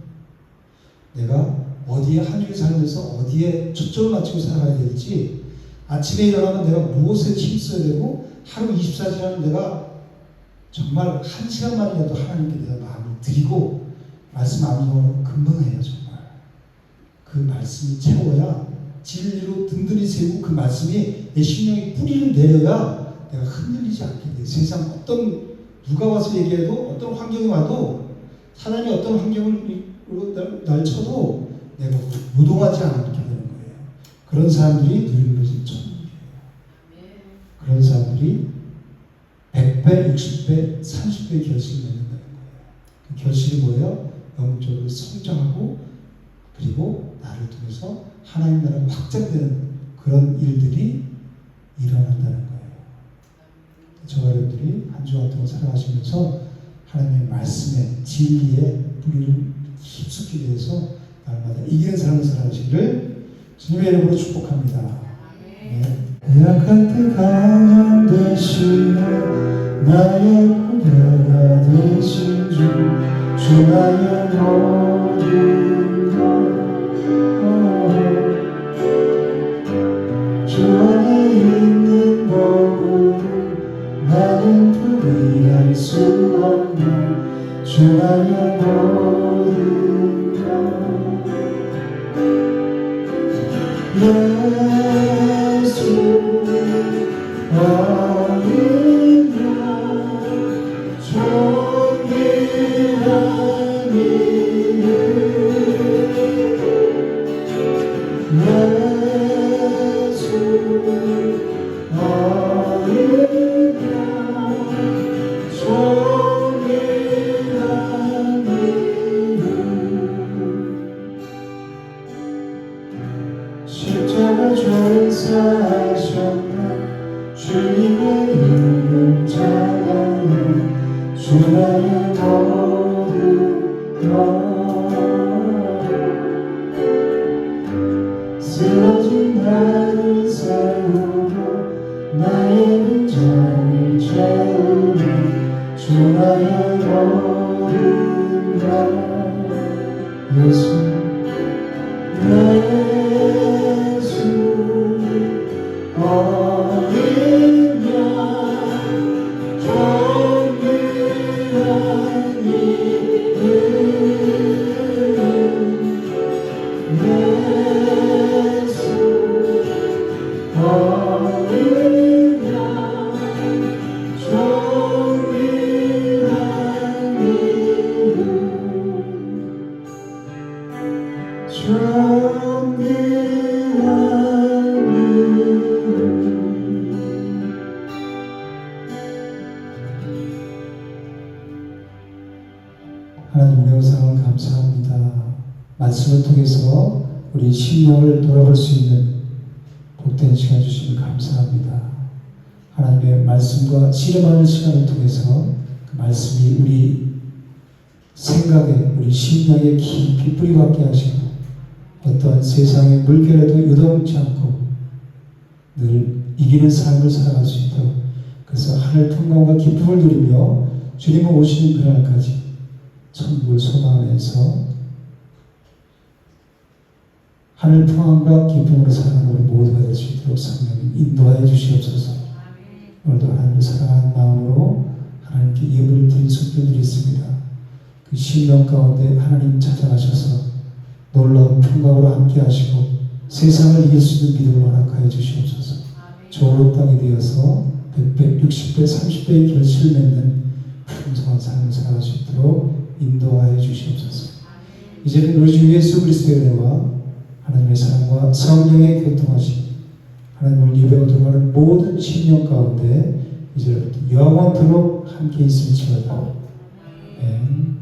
내가 어디에 한 주를 살면서 어디에 초점을 맞추고 살아야 될지 아침에 일어나면 내가 무엇에 힘써야 되고 하루 24시간은 내가 정말 1시간만이라도 하나님께 내가 마음을 드리고 말씀 안 읽으면 금방 해요. 정말 그 말씀이 채워야 진리로 든든히 세우고 그 말씀이 내 심령에 뿌리를 내려야 내가 흔들리지 않게 돼요. 세상 어떤 누가 와서 얘기해도 어떤 환경이 와도 사단이 어떤 환경으로 날 쳐도 내가 무동하지 않게 되는 거예요. 그런 사람들이 누리는 것이 천국이에요. 그런 사람들이 100배, 60배, 30배의 결실을 맺는다는 거예요. 그 결실이 뭐예요? 영적으로 성장하고 그리고 나를 통해서 하나님 나라가 확장되는 그런 일들이 일어난다는 거예요. 저와 여러분들이 한 주간 동안 살아가시면서 하나님의 말씀에 진리에 뿌리를 깊숙이 내서 날마다 이기는 삶을 살아가시기를 주님의 이름으로 축복합니다. 네. 약할 때 강한 되시네 나의 고개가 되신 주 나의 모든 주 안에 있는 법을 나는 부인할 수 없는 주 나의 모든 것 예수 어린 양 존귀한 이름 예수 어린 양 존귀한 전사하셨나 주님의 이름 자랑해 주 나의 모든 것 쓰러진 나를 세우고 나의 빈자리를 채우니 주 나의 모든 것 예수 어린 양 존귀한 이름 예수 어린 양 존귀한 이름 존귀한 하나님 은혜의 사랑을 감사합니다. 말씀을 통해서 우리 심령을 돌아볼 수 있는 복된 시간 주시면 감사합니다. 하나님의 말씀과 실험하는 시간을 통해서 그 말씀이 우리 생각에 우리 심령에 깊이 뿌리박게 하시고 어떠한 세상의 물결에도 유동치 않고 늘 이기는 삶을 살아갈 수 있도록 그래서 하늘 평강과 기쁨을 누리며 주님을 오시는 그날까지 천국을 소망하면서 하늘 평안과 기쁨으로 살아가는 우리 모두가 될 수 있도록 성령님 인도하여 주시옵소서. 오늘도 하나님을 사랑하는 마음으로 하나님께 예물을 드린 손들이 있습니다. 그 심령 가운데 하나님 찾아가셔서 놀라운 평강으로 함께 하시고 세상을 이길 수 있는 믿음을 허락하여 주시옵소서. 좋은 땅이 되어서 100배, 60배, 30배의 결실을 맺는 풍성한 삶을 살아갈 수 있도록 인도하여 주시옵소서. 이제는 우리 주 예수 그리스도의 은혜와 하나님의 사랑과 성령의 교통하심 하나님을 예배하고 들어가는 모든 심령 가운데 이제부터 영원토록 함께 있을지어다. 아멘.